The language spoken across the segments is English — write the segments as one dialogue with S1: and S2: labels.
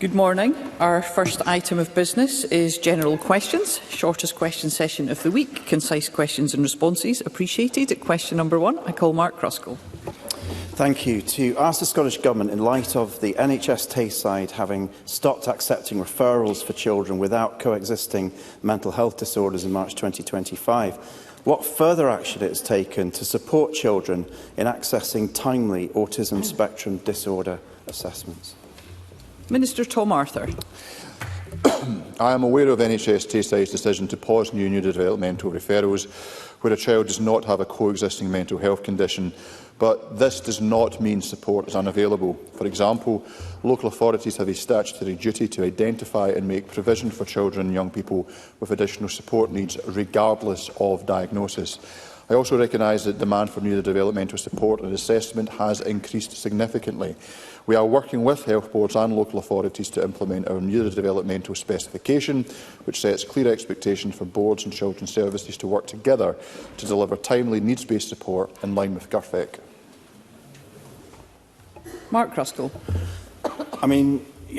S1: Good morning. Our first item of business is general questions. Shortest question session of the week. Concise questions and responses appreciated. Question number 1, I call Mark Ruskell.
S2: Thank you. To ask the Scottish Government, in light of the NHS Tayside having stopped accepting referrals for children without coexisting mental health disorders in March 2025, what further action it has taken to support children in accessing timely autism spectrum disorder assessments?
S1: Minister Tom Arthur.
S3: I am aware of NHS Tayside's decision to pause new neurodevelopmental referrals where a child does not have a coexisting mental health condition, but this does not mean support is unavailable. For example, local authorities have a statutory duty to identify and make provision for children and young people with additional support needs, regardless of diagnosis. I also recognise that demand for neurodevelopmental support and assessment has increased significantly. We are working with health boards and local authorities to implement our neurodevelopmental specification, which sets clear expectations for boards and children's services to work together to deliver timely needs-based support in line with GRFEC.
S1: Mark Ruskell.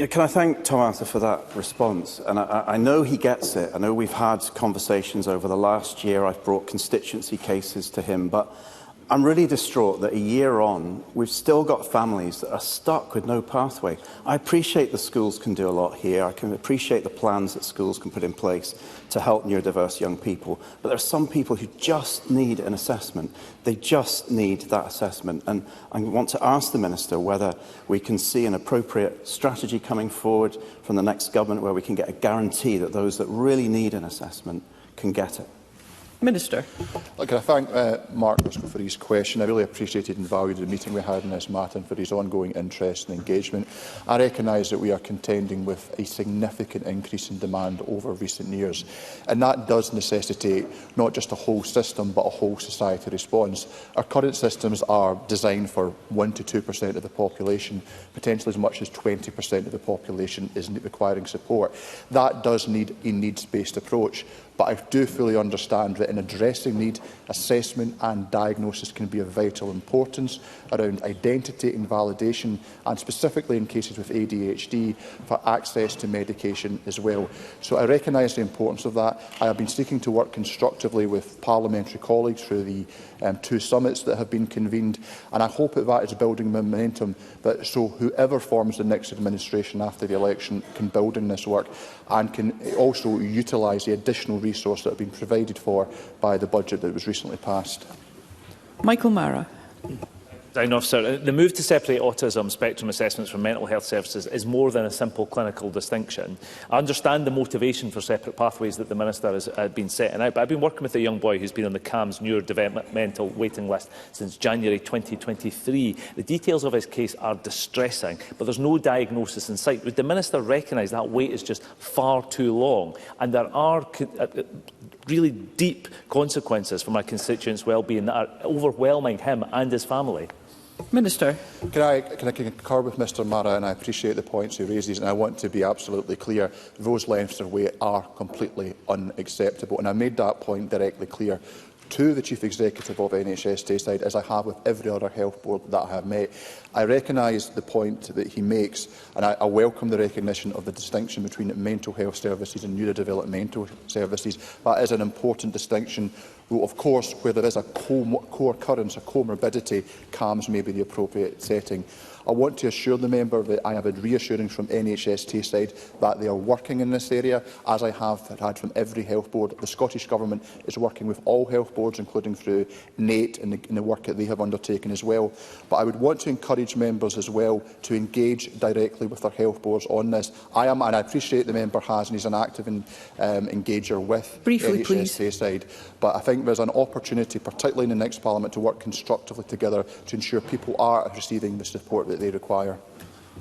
S2: Can I thank Tom Arthur for that response? And I know he gets it. I know we've had conversations over the last year. I've brought constituency cases to him, but I'm really distraught that a year on, we've still got families that are stuck with no pathway. I appreciate the schools can do a lot here. I can appreciate the plans that schools can put in place to help neurodiverse young people. But there are some people who just need an assessment. They just need that assessment. And I want to ask the Minister whether we can see an appropriate strategy coming forward from the next government where we can get a guarantee that those that really need an assessment can get it.
S1: Minister.
S3: Can I thank Mark Ruskell for his question. I really appreciated and valued the meeting we had in this matter and for his ongoing interest and engagement. I recognise that we are contending with a significant increase in demand over recent years, and that does necessitate not just a whole system but a whole society response. Our current systems are designed for 1 to 2% of the population, potentially as much as 20% of the population is requiring support. That does need a needs-based approach. But I do fully understand that in addressing need, assessment and diagnosis can be of vital importance around identity and validation, and specifically in cases with ADHD, for access to medication as well. So I recognise the importance of that. I have been seeking to work constructively with parliamentary colleagues through the 2 summits that have been convened, and I hope that is building momentum, so whoever forms the next administration after the election can build on this work and can also utilise the additional resource that have been provided for by the budget that was recently passed.
S1: Michael Mara.
S4: The move to separate autism spectrum assessments from mental health services is more than a simple clinical distinction. I understand the motivation for separate pathways that the Minister has been setting out, but I've been working with a young boy who's been on the CAMHS neurodevelopmental waiting list since January 2023. The details of his case are distressing, but there's no diagnosis in sight. Would the Minister recognise that wait is just far too long, and there are really deep consequences for my constituents' well-being that are overwhelming him and his family?
S1: Minister.
S3: Can I concur with Mr Mara, and I appreciate the points he raises, and I want to be absolutely clear. Those lengths of wait are completely unacceptable, and I made that point directly clear to the Chief Executive of NHS Tayside, as I have with every other health board that I have met. I recognise the point that he makes, and I welcome the recognition of the distinction between mental health services and neurodevelopmental services. That is an important distinction. Well, of course, where there is a co-occurrence, a comorbidity, CAMHS may be the appropriate setting. I want to assure the member that I have had reassurance from NHS Tayside that they are working in this area, as I have had from every health board. The Scottish Government is working with all health boards, including through NATE and the work that they have undertaken as well. But I would want to encourage members as well to engage directly with their health boards on this. I am, and I appreciate the member has, and he's an active engager with NHS Tayside. But I think there's an opportunity, particularly in the next Parliament, to work constructively together to ensure people are receiving the support that they require.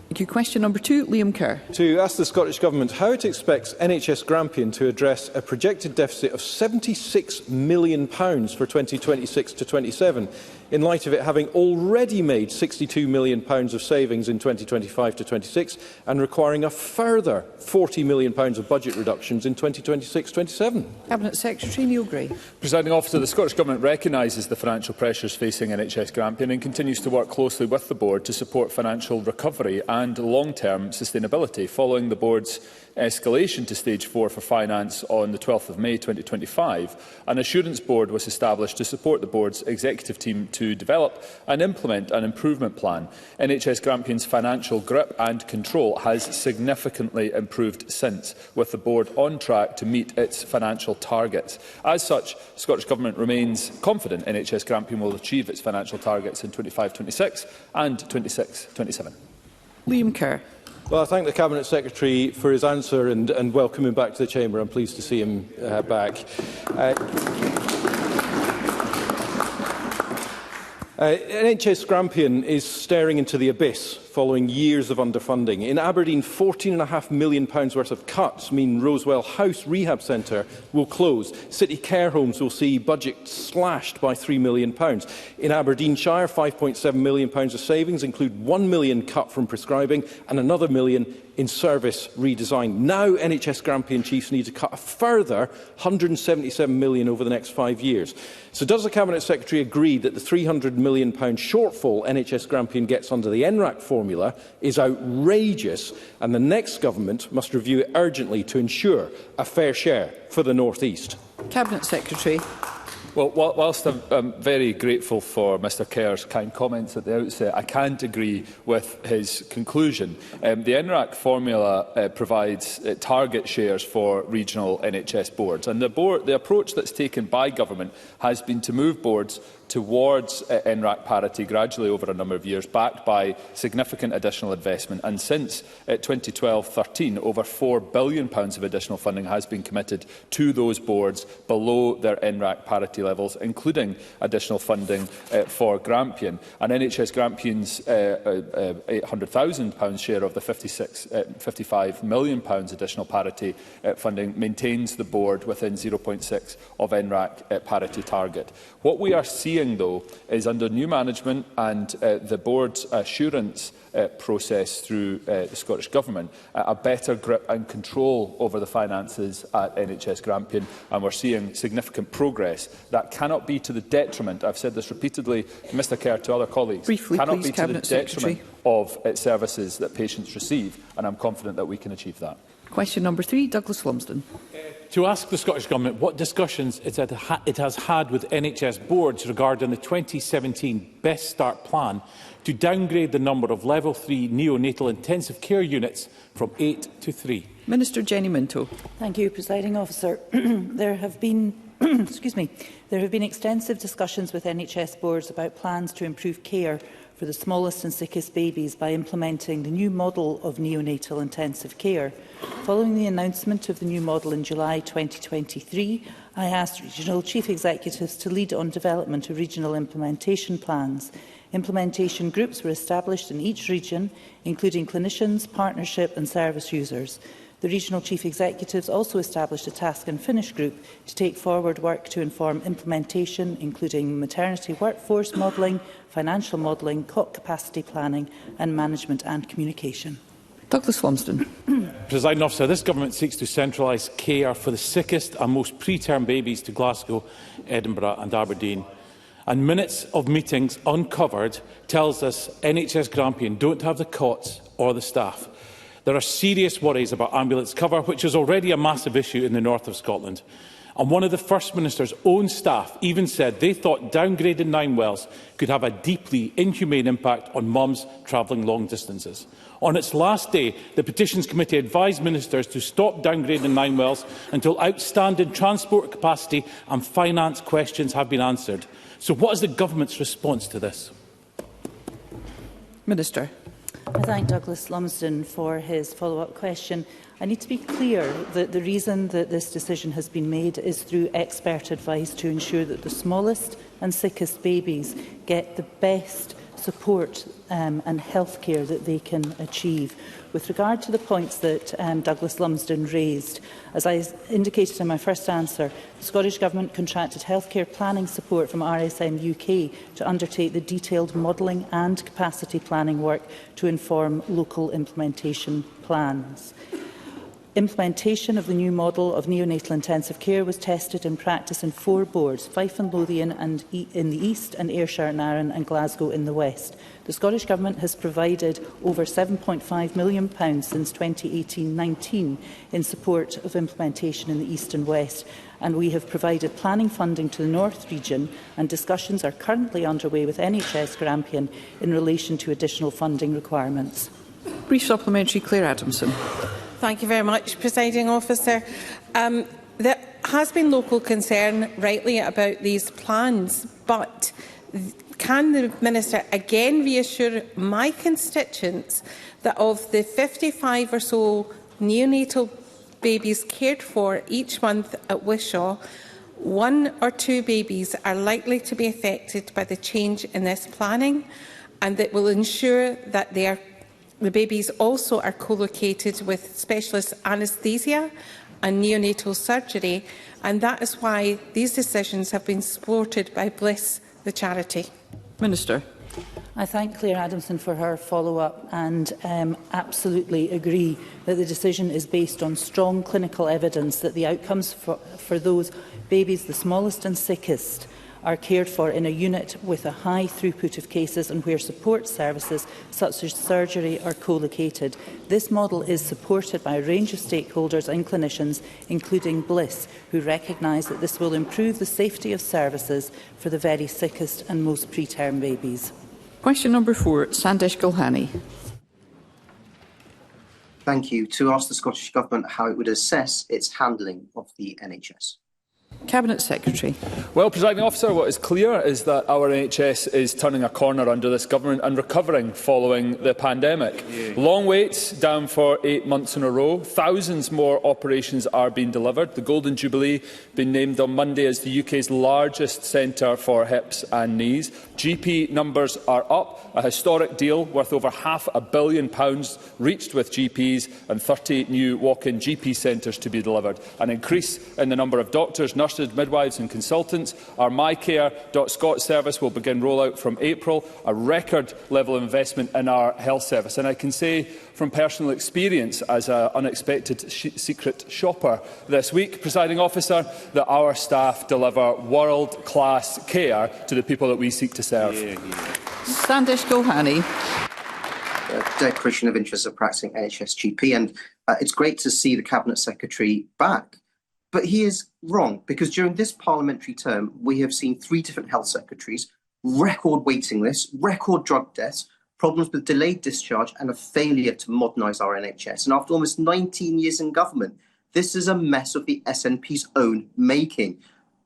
S1: Thank you. Question number 2, Liam Kerr.
S5: To ask the Scottish Government how it expects NHS Grampian to address a projected deficit of £76 million for 2026 to 27, in light of it having already made £62 million of savings in 2025 to 26 and requiring a further £40 million of budget reductions in 2026-27?
S1: Cabinet Secretary Neil Gray.
S6: Presiding Officer, the Scottish Government recognises the financial pressures facing NHS Grampian and continues to work closely with the Board to support financial recovery and long-term sustainability. Following the Board's escalation to Stage 4 for finance on the 12th of May 2025, an Assurance Board was established to support the Board's executive team to develop and implement an improvement plan. NHS Grampian's financial grip and control has significantly improved since, with the Board on track to meet its financial targets. As such, the Scottish Government remains confident NHS Grampian will achieve its financial targets in 25-26 and 26-27.
S1: Liam Kerr.
S5: Well, I thank the Cabinet Secretary for his answer and welcome him back to the Chamber. I'm pleased to see him back. NHS Grampian is staring into the abyss following years of underfunding. In Aberdeen, £14.5 million worth of cuts mean Rosewell House Rehab Centre will close. City care homes will see budgets slashed by £3 million. In Aberdeenshire, £5.7 million of savings include £1 million cut from prescribing and another £1 million in service redesign. Now NHS Grampian chiefs need to cut a further £177 million over the next 5 years. So does the Cabinet Secretary agree that the £300 million shortfall NHS Grampian gets under the NRAC formula is outrageous, and the next government must review it urgently to ensure a fair share for the North East?
S1: Cabinet Secretary.
S6: Well, whilst I'm very grateful for Mr Kerr's kind comments at the outset, I can't agree with his conclusion. The NRAC formula provides target shares for regional NHS boards, and the approach that's taken by government has been to move boards towards NRAC parity gradually over a number of years, backed by significant additional investment. And since 2012-13, over £4 billion of additional funding has been committed to those boards below their NRAC parity levels, including additional funding for Grampian. And NHS Grampian's £800,000 share of the £55 million additional parity funding maintains the board within 0.6 of NRAC parity target. What we are seeing, though, is under new management and the board's assurance process through the Scottish Government, a better grip and control over the finances at NHS Grampian, and we're seeing significant progress. That cannot be to the detriment, I've said this repeatedly to Mr Kerr, to other colleagues,
S1: briefly,
S6: cannot
S1: please,
S6: be to the detriment of services that patients receive, and I'm confident that we can achieve that.
S1: Question number 3, Douglas Lumsden.
S7: To ask the Scottish Government what discussions it has had with NHS boards regarding the 2017 Best Start plan to downgrade the number of Level 3 neonatal intensive care units from 8 to 3.
S1: Minister Jenny Minto.
S8: Thank you, Presiding Officer. There have been extensive discussions with NHS boards about plans to improve care for the smallest and sickest babies by implementing the new model of neonatal intensive care. Following the announcement of the new model in July 2023, I asked regional chief executives to lead on development of regional implementation plans. Implementation groups were established in each region, including clinicians, partnership and service users. The regional chief executives also established a task and finish group to take forward work to inform implementation, including maternity workforce modelling, financial modelling, capacity planning and management and communication.
S1: Douglas Lumsden.
S7: Presiding Officer, this Government seeks to centralise care for the sickest and most preterm babies to Glasgow, Edinburgh and Aberdeen. And minutes of meetings uncovered tells us NHS Grampian don't have the cots or the staff. There are serious worries about ambulance cover, which is already a massive issue in the north of Scotland. And one of the First Minister's own staff even said they thought downgrading Ninewells could have a deeply inhumane impact on mums travelling long distances. On its last day, the Petitions Committee advised ministers to stop downgrading Ninewells until outstanding transport capacity and finance questions have been answered. So what is the Government's response to this?
S1: Minister.
S8: I thank Douglas Lumsden for his follow-up question. I need to be clear that the reason that this decision has been made is through expert advice to ensure that the smallest and sickest babies get the best support and healthcare that they can achieve. With regard to the points that Douglas Lumsden raised, as I indicated in my first answer, the Scottish Government contracted healthcare planning support from RSM UK to undertake the detailed modelling and capacity planning work to inform local implementation plans. Implementation of the new model of neonatal intensive care was tested in practice in 4 boards, Fife and Lothian in the east and Ayrshire and Arran and Glasgow in the west. The Scottish Government has provided over £7.5 million since 2018-19 in support of implementation in the east and west, and we have provided planning funding to the North region, and discussions are currently underway with NHS Grampian in relation to additional funding requirements.
S1: Brief supplementary, Claire Adamson.
S9: Thank you very much, Presiding Officer. There has been local concern, rightly, about these plans, but can the Minister again reassure my constituents that of the 55 or so neonatal babies cared for each month at Wishaw, 1 or 2 babies are likely to be affected by the change in this planning, and that will ensure that the babies also are co-located with specialist anaesthesia and neonatal surgery, and that is why these decisions have been supported by Bliss, the charity.
S1: Minister.
S8: I thank Claire Adamson for her follow-up and absolutely agree that the decision is based on strong clinical evidence that the outcomes for those babies, the smallest and sickest, are cared for in a unit with a high throughput of cases and where support services such as surgery are co-located. This model is supported by a range of stakeholders and clinicians, including Bliss, who recognise that this will improve the safety of services for the very sickest and most preterm babies.
S1: Question number 4, Sandesh Gulhani.
S10: Thank you. To ask the Scottish Government how it would assess its handling of the NHS.
S1: Cabinet Secretary.
S6: Well, Presiding Officer, what is clear is that our NHS is turning a corner under this government and recovering following the pandemic. Long waits, down for 8 months in a row. Thousands more operations are being delivered. The Golden Jubilee being named on Monday as the UK's largest centre for hips and knees. GP numbers are up. A historic deal worth over £500 million reached with GPs and 30 new walk-in GP centres to be delivered. An increase in the number of doctors, nurses, midwives and consultants. Our mycare.scot service will begin rollout from April, a record level of investment in our health service. And I can say from personal experience as an unexpected secret shopper this week, Presiding Officer, that our staff deliver world-class care to the people that we seek to serve.
S1: Sandesh Gulhani.
S10: Declaration of interest of practising NHS GP, and it's great to see the Cabinet Secretary back. But he is wrong, because during this parliamentary term, we have seen 3 different health secretaries, record waiting lists, record drug deaths, problems with delayed discharge and a failure to modernise our NHS. And after almost 19 years in government, this is a mess of the SNP's own making.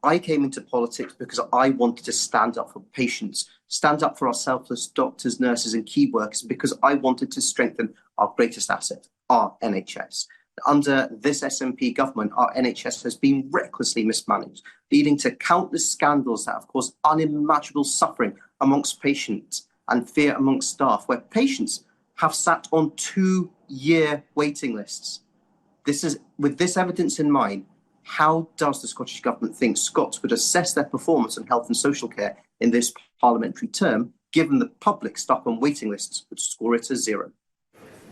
S10: I came into politics because I wanted to stand up for patients, stand up for our selfless doctors, nurses and key workers, because I wanted to strengthen our greatest asset, our NHS. Under this SNP government, our NHS has been recklessly mismanaged, leading to countless scandals that have caused unimaginable suffering amongst patients and fear amongst staff, where patients have sat on 2-year waiting lists. With this evidence in mind, how does the Scottish Government think Scots would assess their performance on health and social care in this parliamentary term, given the public stuck on waiting lists would score it as 0?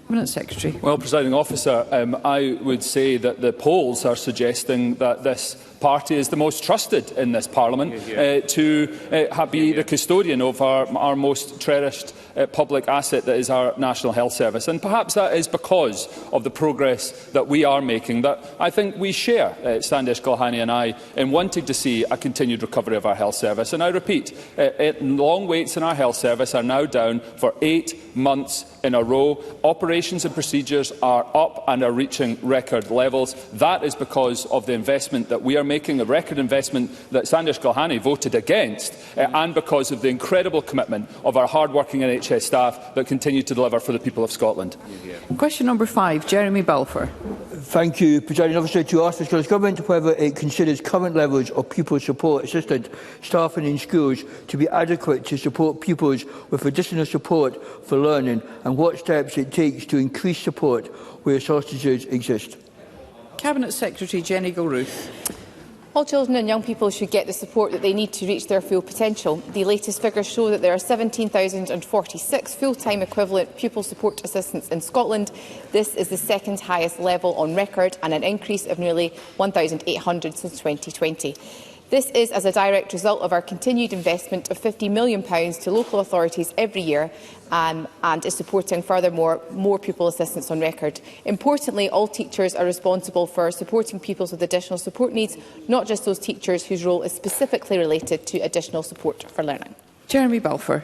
S1: Cabinet Secretary.
S6: Well, Presiding Officer, I would say that the polls are suggesting that this party is the most trusted in this Parliament to be the custodian of our most cherished public asset, that is our National Health Service. And perhaps that is because of the progress that we are making, that I think we share, Sandesh Gulhani and I, in wanting to see a continued recovery of our health service. And I repeat, long waits in our health service are now down for 8 months in a row. Operations and procedures are up and are reaching record levels. That is because of the investment that we are making a record investment that Sanders Gulhani voted against, and because of the incredible commitment of our hard-working NHS staff that continue to deliver for the people of Scotland.
S1: Question number 5, Jeremy Balfour.
S11: Thank you, Presiding Officer. To ask the Scottish Government whether it considers current levels of pupil support assistant staffing in schools to be adequate to support pupils with additional support for learning, and what steps it takes to increase support where shortages exist.
S1: Cabinet Secretary Jenny Gilruth.
S12: All children and young people should get the support that they need to reach their full potential. The latest figures show that there are 17,046 full-time equivalent pupil support assistants in Scotland. This is the second highest level on record and an increase of nearly 1,800 since 2020. This is as a direct result of our continued investment of £50 million to local authorities every year, and is supporting furthermore more pupil assistance on record. Importantly, all teachers are responsible for supporting pupils with additional support needs, not just those teachers whose role is specifically related to additional support for learning.
S1: Jeremy Balfour.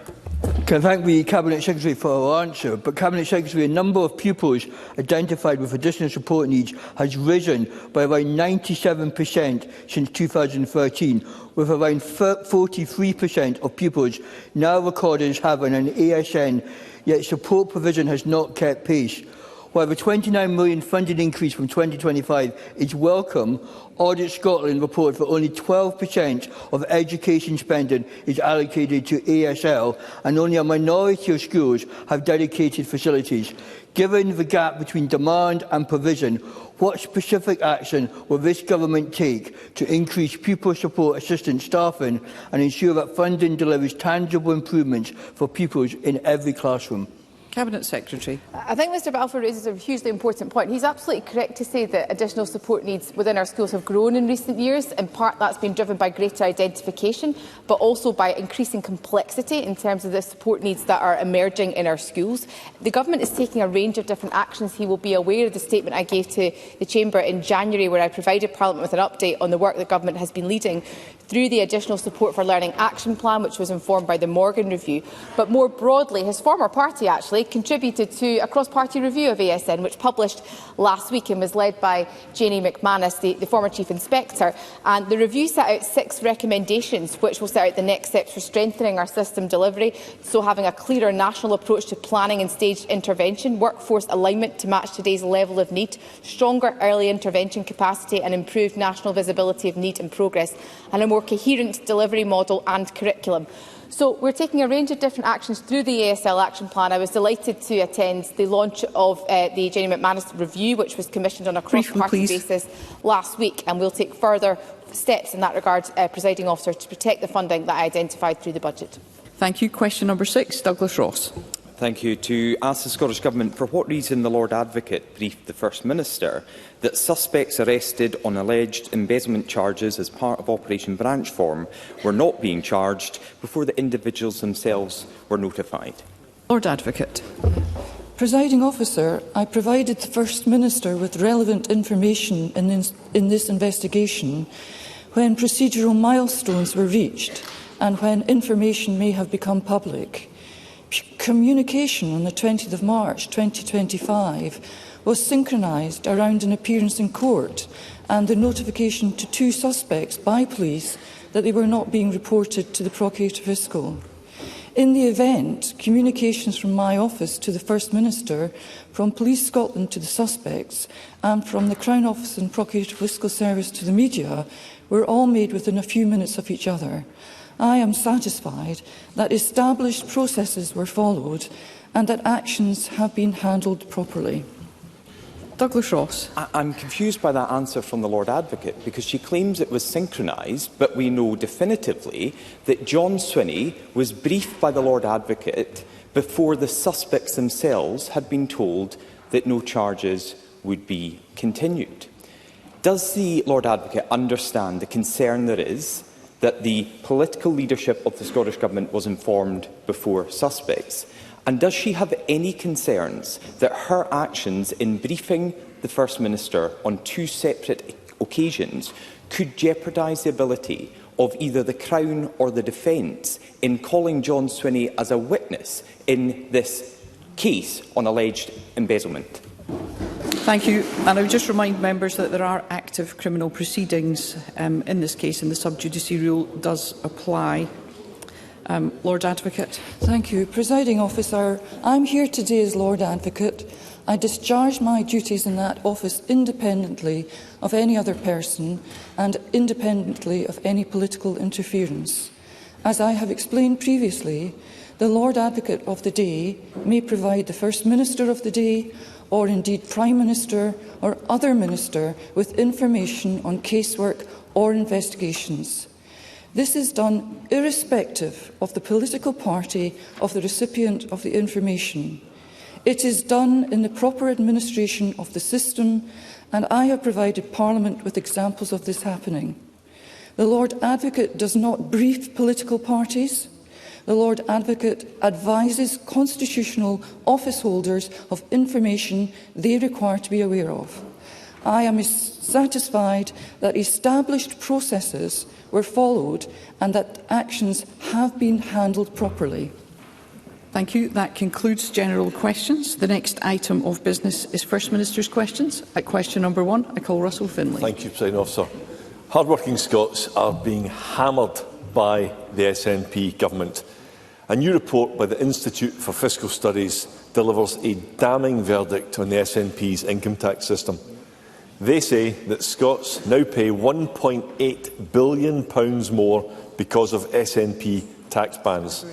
S11: Can I thank the Cabinet Secretary for her answer, but Cabinet Secretary, the number of pupils identified with additional support needs has risen by around 97% since 2013, with around 43% of pupils now recorded as having an ASN, yet support provision has not kept pace. While the £29 million funding increase from 2025 is welcome, Audit Scotland reports that only 12% of education spending is allocated to ASL, and only a minority of schools have dedicated facilities. Given the gap between demand and provision, what specific action will this government take to increase pupil support assistant staffing and ensure that funding delivers tangible improvements for pupils in every classroom?
S1: Cabinet Secretary.
S12: I think Mr Balfour raises a hugely important point. He's absolutely correct to say that additional support needs within our schools have grown in recent years. In part, that's been driven by greater identification, but also by increasing complexity in terms of the support needs that are emerging in our schools. The Government is taking a range of different actions. He will be aware of the statement I gave to the Chamber in January, where I provided Parliament with an update on the work the Government has been leading through the Additional Support for Learning Action Plan, which was informed by the Morgan Review. But more broadly, his former party actually contributed to a cross-party review of ASN, which published last week and was led by Janie McManus, the former Chief Inspector. And the review set out 6 recommendations, which will set out the next steps for strengthening our system delivery, so having a clearer national approach to planning and staged intervention, workforce alignment to match today's level of need, stronger early intervention capacity and improved national visibility of need and progress, and a more coherent delivery model and curriculum. So we're taking a range of different actions through the ASL Action Plan. I was delighted to attend the launch of the Jenny McManus review, which was commissioned on a cross-party basis last week, and we'll take further steps in that regard, Presiding Officer, to protect the funding that I identified through the budget.
S1: Thank you. Question number 6, Douglas Ross.
S13: Thank you. To ask the Scottish Government for what reason the Lord Advocate briefed the First Minister that suspects arrested on alleged embezzlement charges as part of Operation Branchform were not being charged before the individuals themselves were notified.
S1: Lord Advocate.
S14: Presiding Officer, I provided the First Minister with relevant information in this investigation when procedural milestones were reached and when information may have become public. Communication on the 20th of March 2025 was synchronised around an appearance in court and the notification to 2 suspects by police that they were not being reported to the Procurator Fiscal. In the event, communications from my office to the First Minister, from Police Scotland to the suspects, and from the Crown Office and Procurator Fiscal Service to the media were all made within a few minutes of each other. I am satisfied that established processes were followed and that actions have been handled properly.
S1: Douglas Ross.
S13: I'm confused by that answer from the Lord Advocate, because she claims it was synchronised, but we know definitively that John Swinney was briefed by the Lord Advocate before the suspects themselves had been told that no charges would be continued. Does the Lord Advocate understand the concern there is that the political leadership of the Scottish Government was informed before suspects? And does she have any concerns that her actions in briefing the First Minister on 2 separate occasions could jeopardise the ability of either the Crown or the Defence in calling John Swinney as a witness in this case on alleged embezzlement?
S1: Thank you. And I would just remind members that there are active criminal proceedings in this case, and the sub judice rule does apply. Lord Advocate.
S14: Thank you. Presiding Officer, I'm here today as Lord Advocate. I discharge my duties in that office independently of any other person and independently of any political interference. As I have explained previously, the Lord Advocate of the day may provide the First Minister of the day, or indeed Prime Minister or other Minister, with information on casework or investigations. This is done irrespective of the political party of the recipient of the information. It is done in the proper administration of the system, and I have provided Parliament with examples of this happening. The Lord Advocate does not brief political parties. The Lord Advocate advises constitutional office holders of information they require to be aware of. I am satisfied that established processes were followed and that actions have been handled properly.
S1: Thank you. That concludes general questions. The next item of business is First Minister's questions. At question number 1, I call Russell Finlay.
S15: Thank you, Presiding Officer. Hard-working Scots are being hammered by the SNP government. A new report by the Institute for Fiscal Studies delivers a damning verdict on the SNP's income tax system. They say that Scots now pay £1.8 billion more because of SNP tax bans.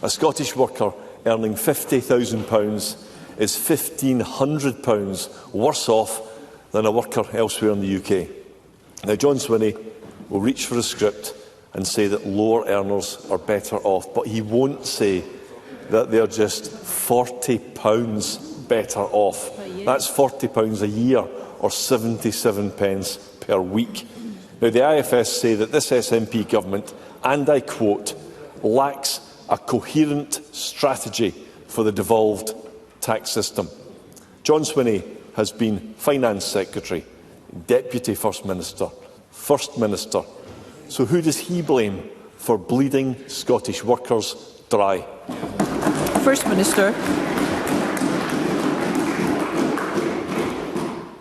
S15: A Scottish worker earning £50,000 is £1,500 worse off than a worker elsewhere in the UK. Now, John Swinney will reach for a script and say that lower earners are better off, but he won't say that they are just £40 better off. That's £40 a year, or 77 pence per week. Now, the IFS say that this SNP government, and I quote, lacks a coherent strategy for the devolved tax system. John Swinney has been Finance Secretary, Deputy First Minister, First Minister. So who does he blame for bleeding Scottish workers dry?
S1: First Minister.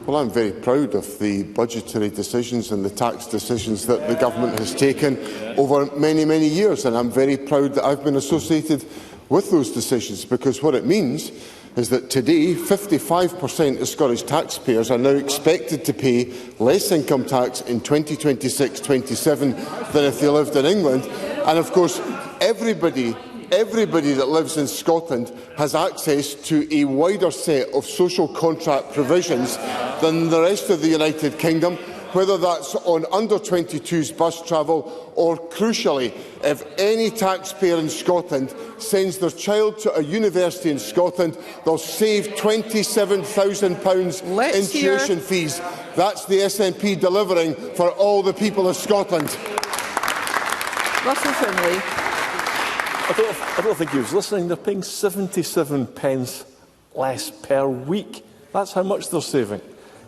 S16: Well, I'm very proud of the budgetary decisions and the tax decisions that the government has taken over many, many years, and I'm very proud that I've been associated with those decisions, because what it means is that today 55% of Scottish taxpayers are now expected to pay less income tax in 2026-27 than if they lived in England. And of course, everybody that lives in Scotland has access to a wider set of social contract provisions than the rest of the United Kingdom, whether that's on under-22s bus travel or, crucially, if any taxpayer in Scotland sends their child to a university in Scotland, they'll save £27,000 in tuition fees. That's the SNP delivering for all the people of Scotland.
S1: Russell Finlay.
S15: I don't think he was listening. They're paying 77 pence less per week. That's how much they're saving.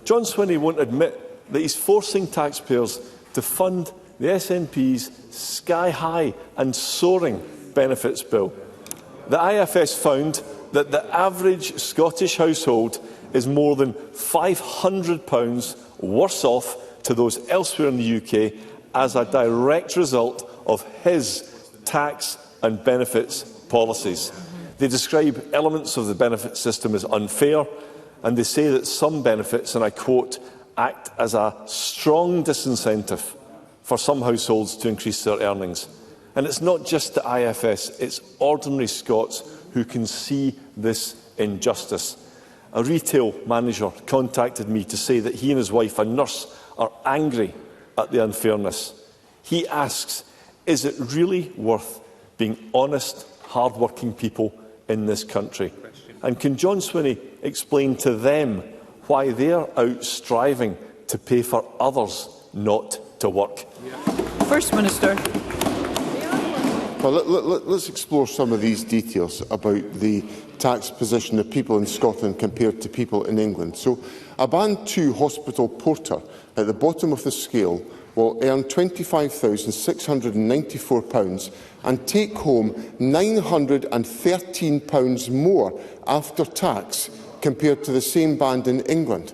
S15: John Swinney won't admit that he's forcing taxpayers to fund the SNP's sky-high and soaring benefits bill. The IFS found that the average Scottish household is more than £500 worse off to those elsewhere in the UK as a direct result of his tax and benefits policies. They describe elements of the benefit system as unfair, and they say that some benefits, and I quote, act as a strong disincentive for some households to increase their earnings. And it's not just the IFS, it's ordinary Scots who can see this injustice. A retail manager contacted me to say that he and his wife, a nurse, are angry at the unfairness. He asks, is it really worth being honest, hard-working people in this country? And can John Swinney explain to them why they are out striving to pay for others not to work?
S1: First Minister.
S16: Well, let's explore some of these details about the tax position of people in Scotland compared to people in England. So, a Band 2 hospital porter at the bottom of the scale will earn £25,694 and take home £913 more after tax compared to the same band in England.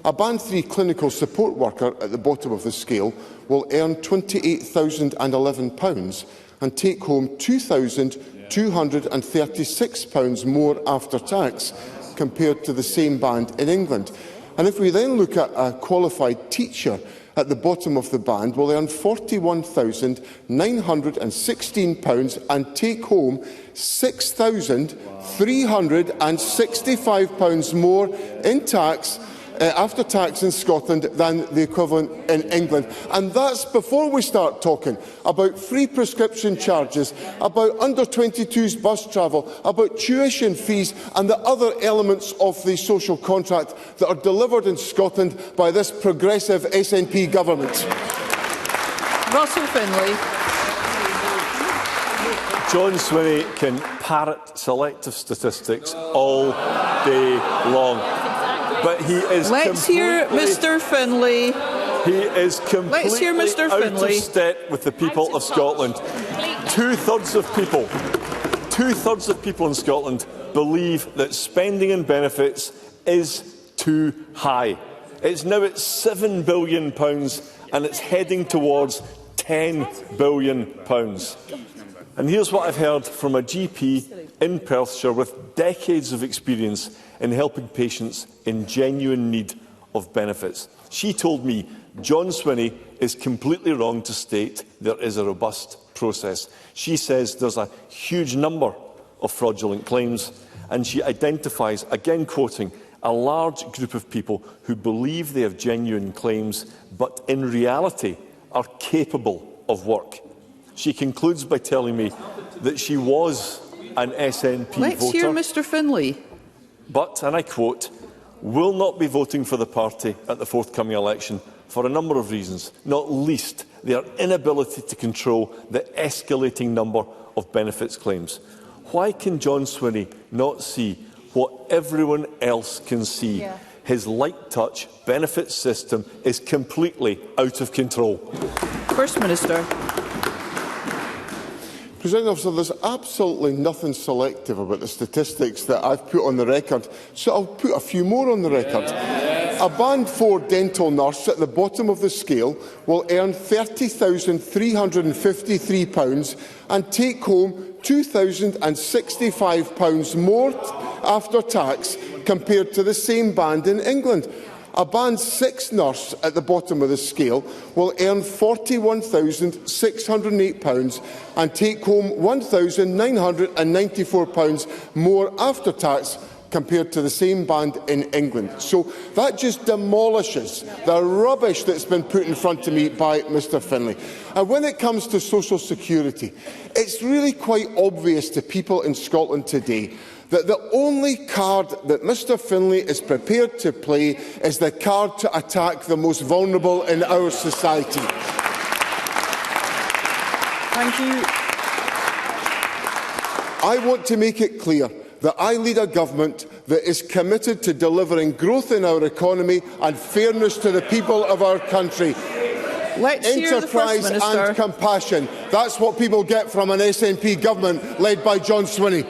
S16: A Band 3 clinical support worker at the bottom of the scale will earn £28,011 and take home £2,236 more after tax compared to the same band in England. And if we then look at a qualified teacher at the bottom of the band, will earn £41,916 and take home £6,365 more in tax after tax in Scotland than the equivalent in England. And that's before we start talking about free prescription charges, about under-22s bus travel, about tuition fees and the other elements of the social contract that are delivered in Scotland by this progressive SNP government.
S1: Russell Finlay.
S15: John Swinney can parrot selective statistics all day long. But he is
S1: Let's hear Mr Finlay.
S15: He is completely out of step with the people of Scotland. Two-thirds of people in Scotland believe that spending in benefits is too high. It's now at £7 billion and it's heading towards £10 billion. And here's what I've heard from a GP in Perthshire with decades of experience in helping patients in genuine need of benefits. She told me John Swinney is completely wrong to state there is a robust process. She says there's a huge number of fraudulent claims, and she identifies, again quoting, a large group of people who believe they have genuine claims but in reality are capable of work. She concludes by telling me that she was an SNP voter.
S1: Let's hear Mr Finlay.
S15: But, and I quote, will not be voting for the party at the forthcoming election for a number of reasons, not least their inability to control the escalating number of benefits claims. Why can John Swinney not see what everyone else can see? Yeah. His light-touch benefits system is completely out of control.
S1: First Minister.
S16: Presiding Officer, there's absolutely nothing selective about the statistics that I've put on the record, so I'll put a few more on the record. A Band 4 dental nurse at the bottom of the scale will earn £30,353 and take home £2,065 more after tax compared to the same band in England. A Band 6 nurse at the bottom of the scale will earn £41,608 and take home £1,994 more after tax compared to the same band in England. So that just demolishes the rubbish that's been put in front of me by Mr Finlay. And when it comes to social security, it's really quite obvious to people in Scotland today that the only card that Mr Finlay is prepared to play is the card to attack the most vulnerable in our society.
S1: Thank you.
S16: I want to make it clear that I lead a government that is committed to delivering growth in our economy and fairness to the people of our country.
S1: Let's
S16: Enterprise and compassion. That's what people get from an SNP government led by John Swinney.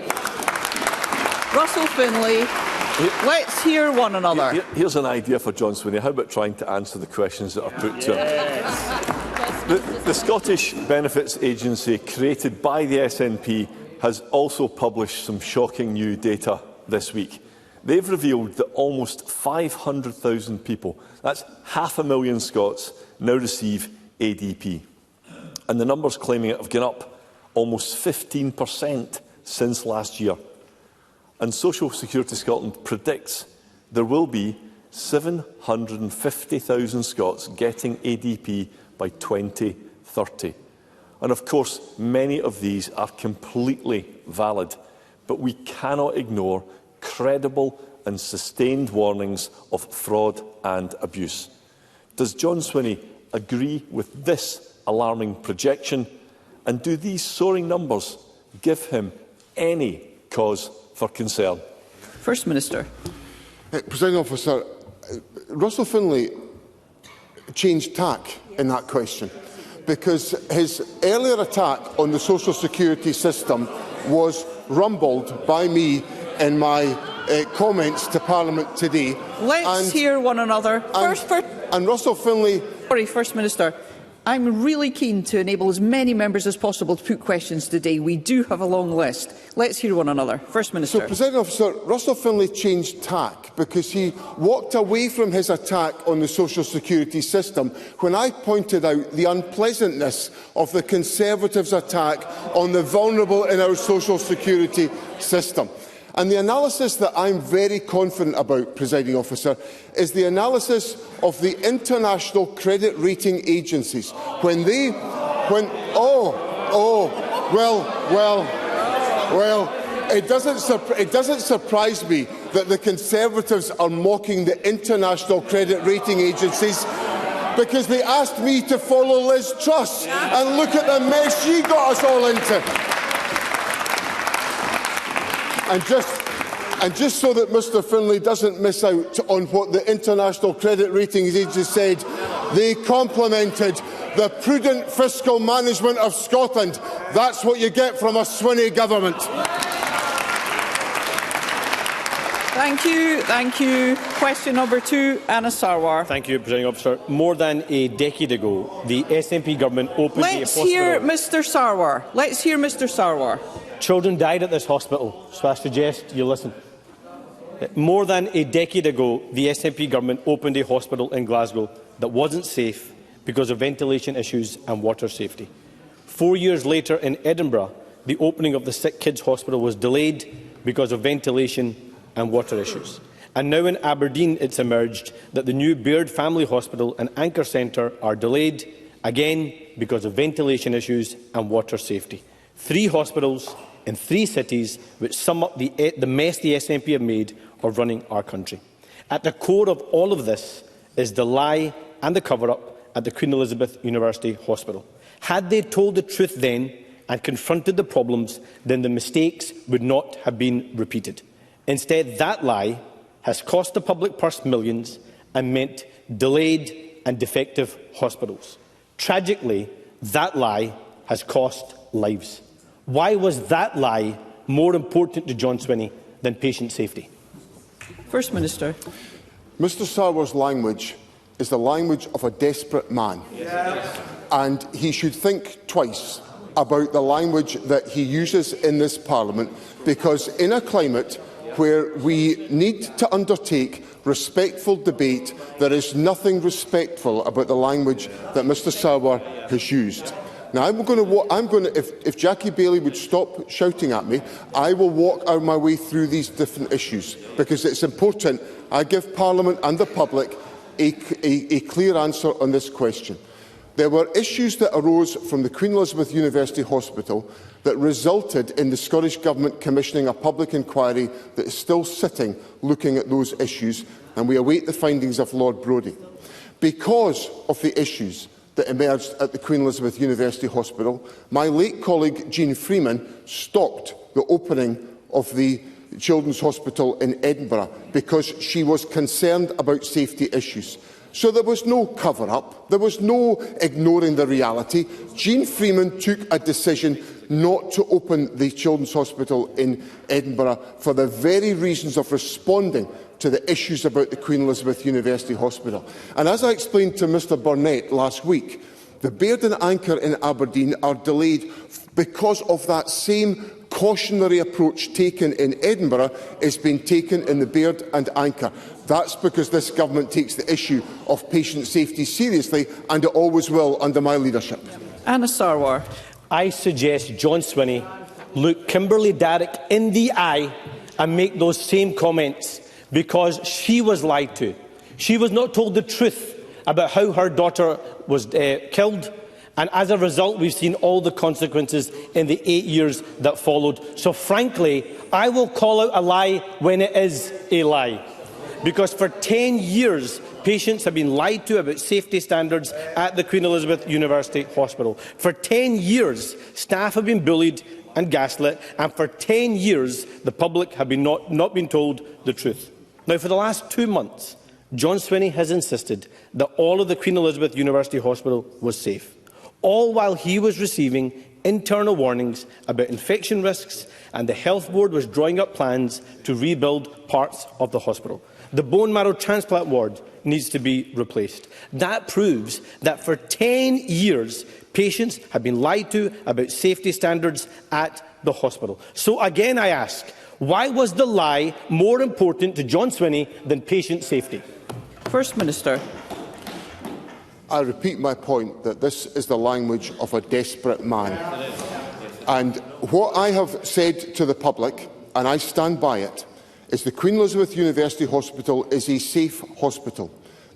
S1: Russell Finlay, let's hear one another.
S15: Here's an idea for John Swinney. How about trying to answer the questions that are put to him? The Scottish Benefits Agency, created by the SNP, has also published some shocking new data this week. They've revealed that almost 500,000 people, that's 500,000 Scots, now receive ADP. And the numbers claiming it have gone up almost 15% since last year. And Social Security Scotland predicts there will be 750,000 Scots getting ADP by 2030. And of course, many of these are completely valid, but we cannot ignore credible and sustained warnings of fraud and abuse. Does John Swinney agree with this alarming projection? And do these soaring numbers give him any cause for concern?
S1: First Minister.
S16: Presiding Officer, Russell Finlay changed tack in that question, because his earlier attack on the social security system was rumbled by me in my comments to Parliament today.
S1: Let's hear one another.
S16: And Russell Finlay...
S1: Sorry, First Minister. I'm really keen to enable as many members as possible to put questions today. We do have a long list. Let's hear one another. First Minister.
S16: So, Presiding Officer, Russell Finlay changed tack because he walked away from his attack on the social security system when I pointed out the unpleasantness of the Conservatives' attack on the vulnerable in our social security system. And the analysis that I'm very confident about, Presiding Officer, is the analysis of the international credit rating agencies. Well, it doesn't surprise me that the Conservatives are mocking the international credit rating agencies, because they asked me to follow Liz Truss, and look at the mess she got us all into. And just so that Mr Finlay doesn't miss out on what the international credit rating agency said, they complimented the prudent fiscal management of Scotland. That's what you get from a Swinney government.
S1: Thank you. Thank you. Question number 2, Anna Sarwar.
S17: Thank you, Presiding Officer. More than a decade ago, the SNP government opened a hospital.
S1: Let's hear Mr Sarwar. Let's hear Mr Sarwar.
S17: Children died at this hospital, so I suggest you listen. More than a decade ago, the SNP government opened a hospital in Glasgow that wasn't safe because of ventilation issues and water safety. 4 years later in Edinburgh, the opening of the Sick Kids Hospital was delayed because of ventilation and water issues. And now in Aberdeen it's emerged that the new Baird Family Hospital and Anchor Centre are delayed, again because of ventilation issues and water safety. 3 hospitals in 3 cities which sum up the mess the SNP have made of running our country. At the core of all of this is the lie and the cover-up at the Queen Elizabeth University Hospital. Had they told the truth then and confronted the problems, then the mistakes would not have been repeated. Instead, that lie has cost the public purse millions and meant delayed and defective hospitals. Tragically, that lie has cost lives. Why was that lie more important to John Swinney than patient safety?
S1: First Minister.
S16: Mr Sarwar's language is the language of a desperate man. Yes. And he should think twice about the language that he uses in this Parliament, because in a climate where we need to undertake respectful debate, there is nothing respectful about the language that Mr Sarwar has used. Now, if Jackie Baillie would stop shouting at me, I will walk out my way through these different issues, because it's important I give Parliament and the public a clear answer on this question. There were issues that arose from the Queen Elizabeth University Hospital that resulted in the Scottish Government commissioning a public inquiry that is still sitting looking at those issues, and we await the findings of Lord Brodie. Because of the issues that emerged at the Queen Elizabeth University Hospital, my late colleague Jean Freeman stopped the opening of the Children's Hospital in Edinburgh because she was concerned about safety issues. So there was no cover-up, there was no ignoring the reality. Jean Freeman took a decision not to open the Children's Hospital in Edinburgh for the very reasons of responding to the issues about the Queen Elizabeth University Hospital. And as I explained to Mr Burnett last week, the Baird and Anchor in Aberdeen are delayed because of that same cautionary approach taken in Edinburgh is being taken in the Baird and Anchor. That's because this government takes the issue of patient safety seriously, and it always will under my leadership.
S1: Anna Sarwar.
S17: I suggest John Swinney look Kimberly Darrick in the eye and make those same comments, because she was lied to. She was not told the truth about how her daughter was killed, and as a result we've seen all the consequences in the 8 years that followed. So frankly, I will call out a lie when it is a lie, because for 10 years patients have been lied to about safety standards at the Queen Elizabeth University Hospital. For 10 years staff have been bullied and gaslit, and for 10 years the public have not been told the truth. Now, for the last 2 months, John Swinney has insisted that all of the Queen Elizabeth University Hospital was safe, all while he was receiving internal warnings about infection risks, and the Health Board was drawing up plans to rebuild parts of the hospital. The bone marrow transplant ward needs to be replaced. That proves that for 10 years, patients have been lied to about safety standards at the hospital. So again I ask, why was the lie more important to John Swinney than patient safety?
S1: First Minister.
S16: I repeat my point that this is the language of a desperate man. And what I have said to the public, and I stand by it, is the Queen Elizabeth University Hospital is a safe hospital.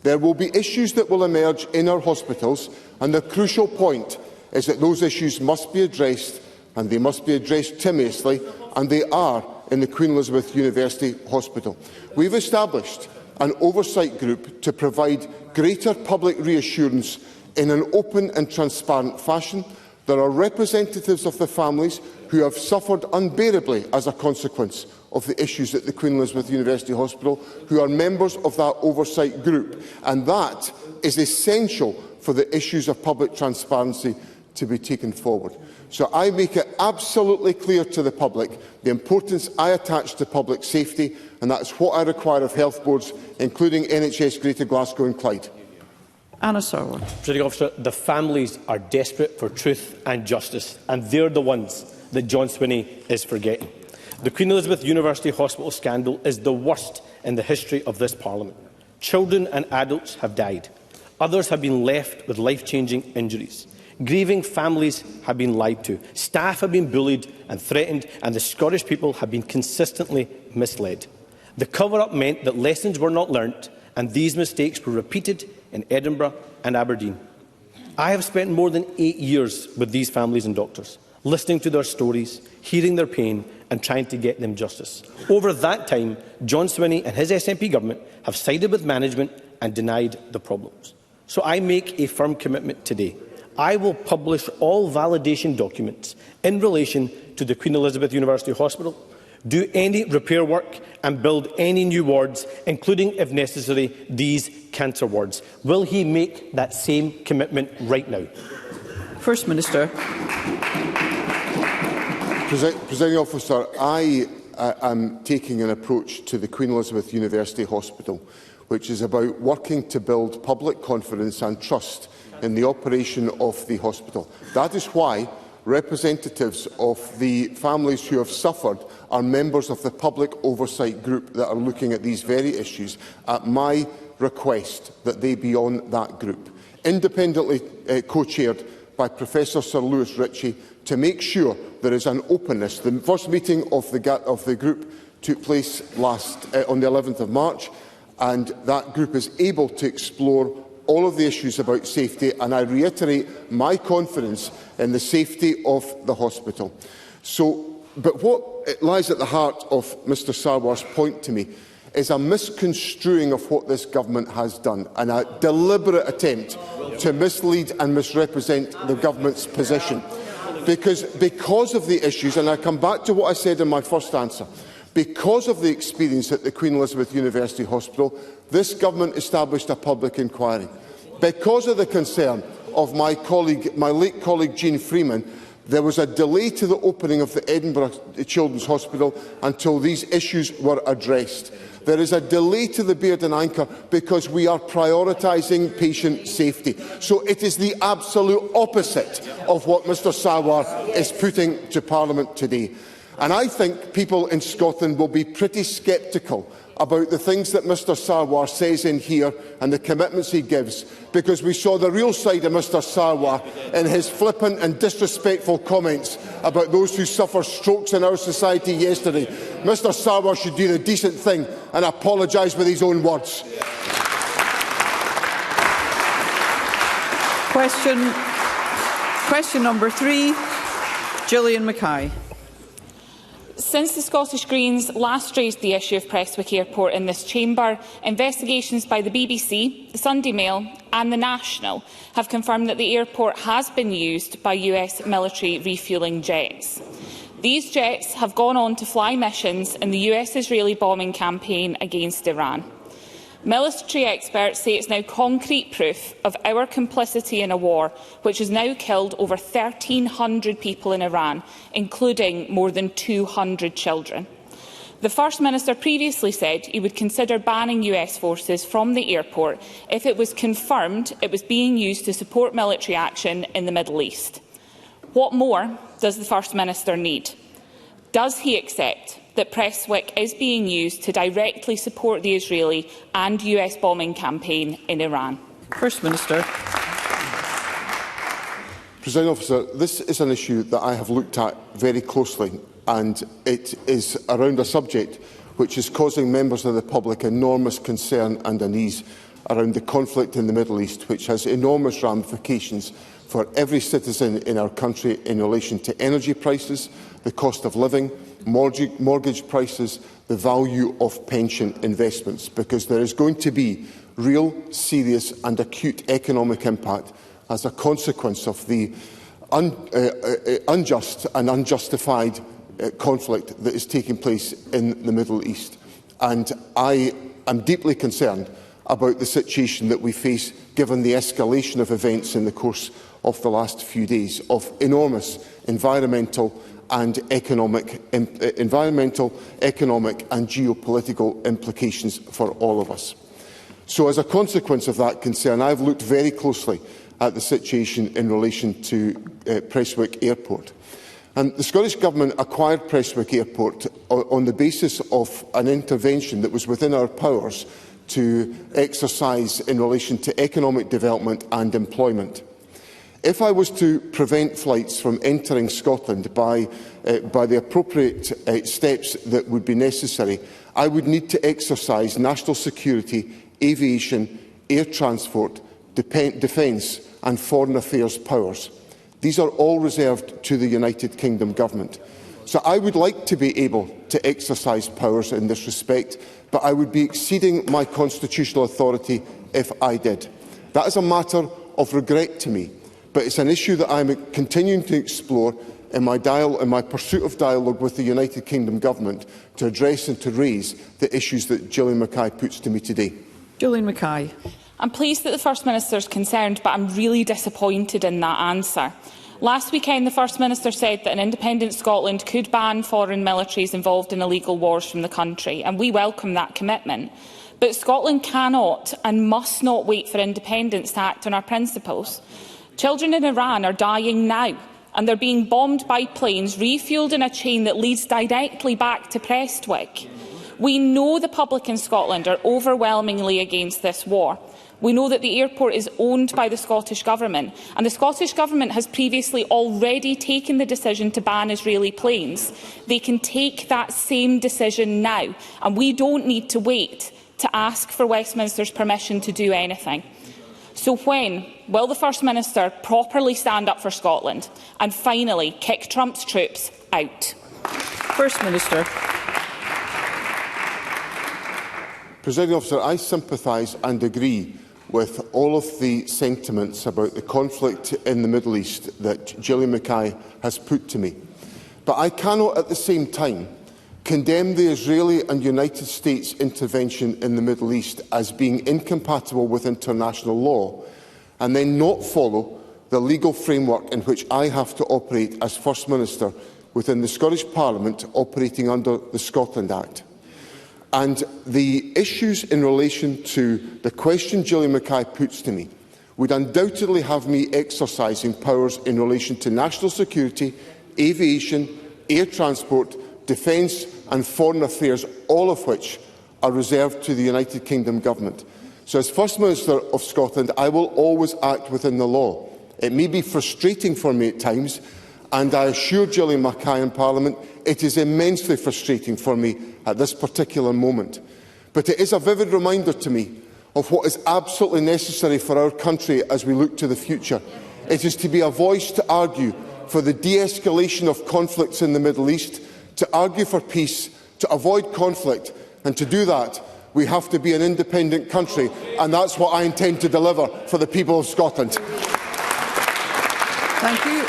S16: There will be issues that will emerge in our hospitals, and the crucial point is that those issues must be addressed, and they must be addressed timorously, and they are in the Queen Elizabeth University Hospital. We've established an oversight group to provide greater public reassurance in an open and transparent fashion. There are representatives of the families who have suffered unbearably as a consequence of the issues at the Queen Elizabeth University Hospital, who are members of that oversight group, and that is essential for the issues of public transparency to be taken forward. So I make it absolutely clear to the public the importance I attach to public safety, and that is what I require of health boards, including NHS Greater Glasgow and Clyde.
S1: Anna Sarwar.
S17: Presiding Officer, the families are desperate for truth and justice, and they're the ones that John Swinney is forgetting. The Queen Elizabeth University Hospital scandal is the worst in the history of this Parliament. Children and adults have died. Others have been left with life-changing injuries. Grieving families have been lied to. Staff have been bullied and threatened, and the Scottish people have been consistently misled. The cover-up meant that lessons were not learnt, and these mistakes were repeated in Edinburgh and Aberdeen. I have spent more than 8 years with these families and doctors, listening to their stories, hearing their pain and trying to get them justice. Over that time, John Swinney and his SNP government have sided with management and denied the problems. So I make a firm commitment today. I will publish all validation documents in relation to the Queen Elizabeth University Hospital, do any repair work and build any new wards, including, if necessary, these cancer wards. Will he make that same commitment right now?
S1: First Minister.
S16: Presiding Officer, I am taking an approach to the Queen Elizabeth University Hospital which is about working to build public confidence and trust in the operation of the hospital. That is why representatives of the families who have suffered are members of the public oversight group that are looking at these very issues, at my request that they be on that group, independently co-chaired by Professor Sir Lewis Ritchie, to make sure there is an openness. The first meeting of the group took place on the 11th of March, and that group is able to explore all of the issues about safety, and I reiterate my confidence in the safety of the hospital. But what lies at the heart of Mr Sarwar's point to me is a misconstruing of what this government has done, and a deliberate attempt to mislead and misrepresent the government's position. Because of the issues, and I come back to what I said in my first answer, because of the experience at the Queen Elizabeth University Hospital, this government established a public inquiry. Because of the concern of my late colleague Jean Freeman, there was a delay to the opening of the Edinburgh Children's Hospital until these issues were addressed. There is a delay to the Beard and Anchor because we are prioritising patient safety. So it is the absolute opposite of what Mr Sarwar is putting to Parliament today. And I think people in Scotland will be pretty sceptical about the things that Mr Sarwar says in here and the commitments he gives, because we saw the real side of Mr Sarwar in his flippant and disrespectful comments about those who suffer strokes in our society yesterday. Mr Sarwar should do the decent thing and apologise with his own words.
S1: Question number 3, Gillian Mackay.
S18: Since the Scottish Greens last raised the issue of Prestwick Airport in this chamber, investigations by the BBC, the Sunday Mail and the National have confirmed that the airport has been used by US military refuelling jets. These jets have gone on to fly missions in the US-Israeli bombing campaign against Iran. Military experts say it's now concrete proof of our complicity in a war which has now killed over 1,300 people in Iran, including more than 200 children. The First Minister previously said he would consider banning US forces from the airport if it was confirmed it was being used to support military action in the Middle East. What more does the First Minister need? Does he accept that Prestwick is being used to directly support the Israeli and US bombing campaign in Iran?
S1: First Minister.
S16: Presiding Officer, this is an issue that I have looked at very closely, and it is around a subject which is causing members of the public enormous concern and unease around the conflict in the Middle East, which has enormous ramifications for every citizen in our country in relation to energy prices, the cost of living, mortgage prices, the value of pension investments, because there is going to be real, serious and acute economic impact as a consequence of the unjust and unjustified conflict that is taking place in the Middle East. And I am deeply concerned about the situation that we face, given the escalation of events in the course of the last few days, of enormous environmental, economic and geopolitical implications for all of us. So, as a consequence of that concern, I have looked very closely at the situation in relation to Prestwick Airport. And the Scottish Government acquired Prestwick Airport on the basis of an intervention that was within our powers to exercise in relation to economic development and employment. If I was to prevent flights from entering Scotland by the appropriate steps that would be necessary, I would need to exercise national security, aviation, air transport, defence and foreign affairs powers. These are all reserved to the United Kingdom Government. So I would like to be able to exercise powers in this respect, but I would be exceeding my constitutional authority if I did. That is a matter of regret to me, but it's an issue that I am continuing to explore in my pursuit of dialogue with the United Kingdom Government to address and to raise the issues that Gillian Mackay puts to me today.
S1: Gillian Mackay.
S18: I'm pleased that the First Minister is concerned, but I'm really disappointed in that answer. Last weekend, the First Minister said that an independent Scotland could ban foreign militaries involved in illegal wars from the country, and we welcome that commitment. But Scotland cannot and must not wait for independence to act on our principles. Children in Iran are dying now, and they're being bombed by planes refuelled in a chain that leads directly back to Prestwick. We know the public in Scotland are overwhelmingly against this war. We know that the airport is owned by the Scottish Government, and the Scottish Government has previously already taken the decision to ban Israeli planes. They can take that same decision now, and we don't need to wait to ask for Westminster's permission to do anything. So when will the First Minister properly stand up for Scotland and finally kick Trump's troops out?
S1: First Minister.
S16: Presiding Officer, I sympathise and agree with all of the sentiments about the conflict in the Middle East that Gillian Mackay has put to me. But I cannot at the same time condemn the Israeli and United States intervention in the Middle East as being incompatible with international law, and then not follow the legal framework in which I have to operate as First Minister within the Scottish Parliament, operating under the Scotland Act. And the issues in relation to the question Gillian Mackay puts to me would undoubtedly have me exercising powers in relation to national security, aviation, air transport, defence and foreign affairs, all of which are reserved to the United Kingdom Government. So, as First Minister of Scotland, I will always act within the law. It may be frustrating for me at times, and I assure Gillian Mackay in Parliament it is immensely frustrating for me at this particular moment. But it is a vivid reminder to me of what is absolutely necessary for our country as we look to the future. It is to be a voice to argue for the de-escalation of conflicts in the Middle East, to argue for peace, to avoid conflict, and to do that we have to be an independent country, and that's what I intend to deliver for the people of Scotland.
S1: Thank you.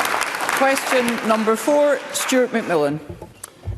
S1: Question number 4, Stuart McMillan.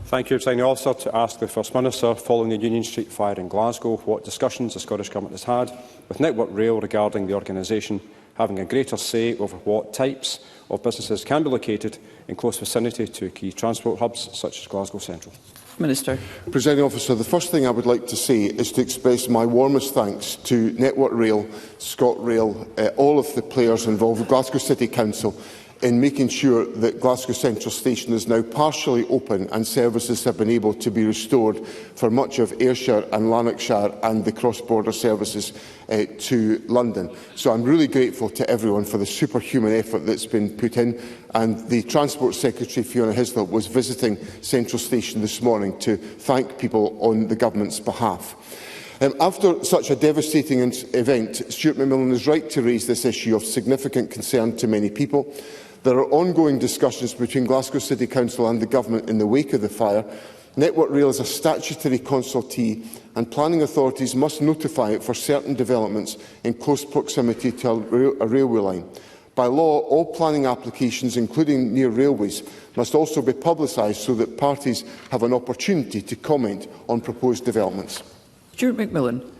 S19: Thank you, Presiding Officer. To ask the First Minister, following the Union Street fire in Glasgow, what discussions the Scottish Government has had with Network Rail regarding the organisation having a greater say over what types of businesses can be located in close vicinity to key transport hubs such as Glasgow Central.
S1: Minister.
S16: Presiding Officer, the first thing I would like to say is to express my warmest thanks to Network Rail, ScotRail, all of the players involved, Glasgow City Council, in making sure that Glasgow Central Station is now partially open and services have been able to be restored for much of Ayrshire and Lanarkshire and the cross-border services to London. So I'm really grateful to everyone for the superhuman effort that's been put in, and the Transport Secretary, Fiona Hislop, was visiting Central Station this morning to thank people on the Government's behalf. After such a devastating event, Stuart McMillan is right to raise this issue of significant concern to many people. There are ongoing discussions between Glasgow City Council and the Government in the wake of the fire. Network Rail is a statutory consultee, and planning authorities must notify it for certain developments in close proximity to a railway line. By law, all planning applications, including near railways, must also be publicised so that parties have an opportunity to comment on proposed developments.
S1: Stuart McMillan.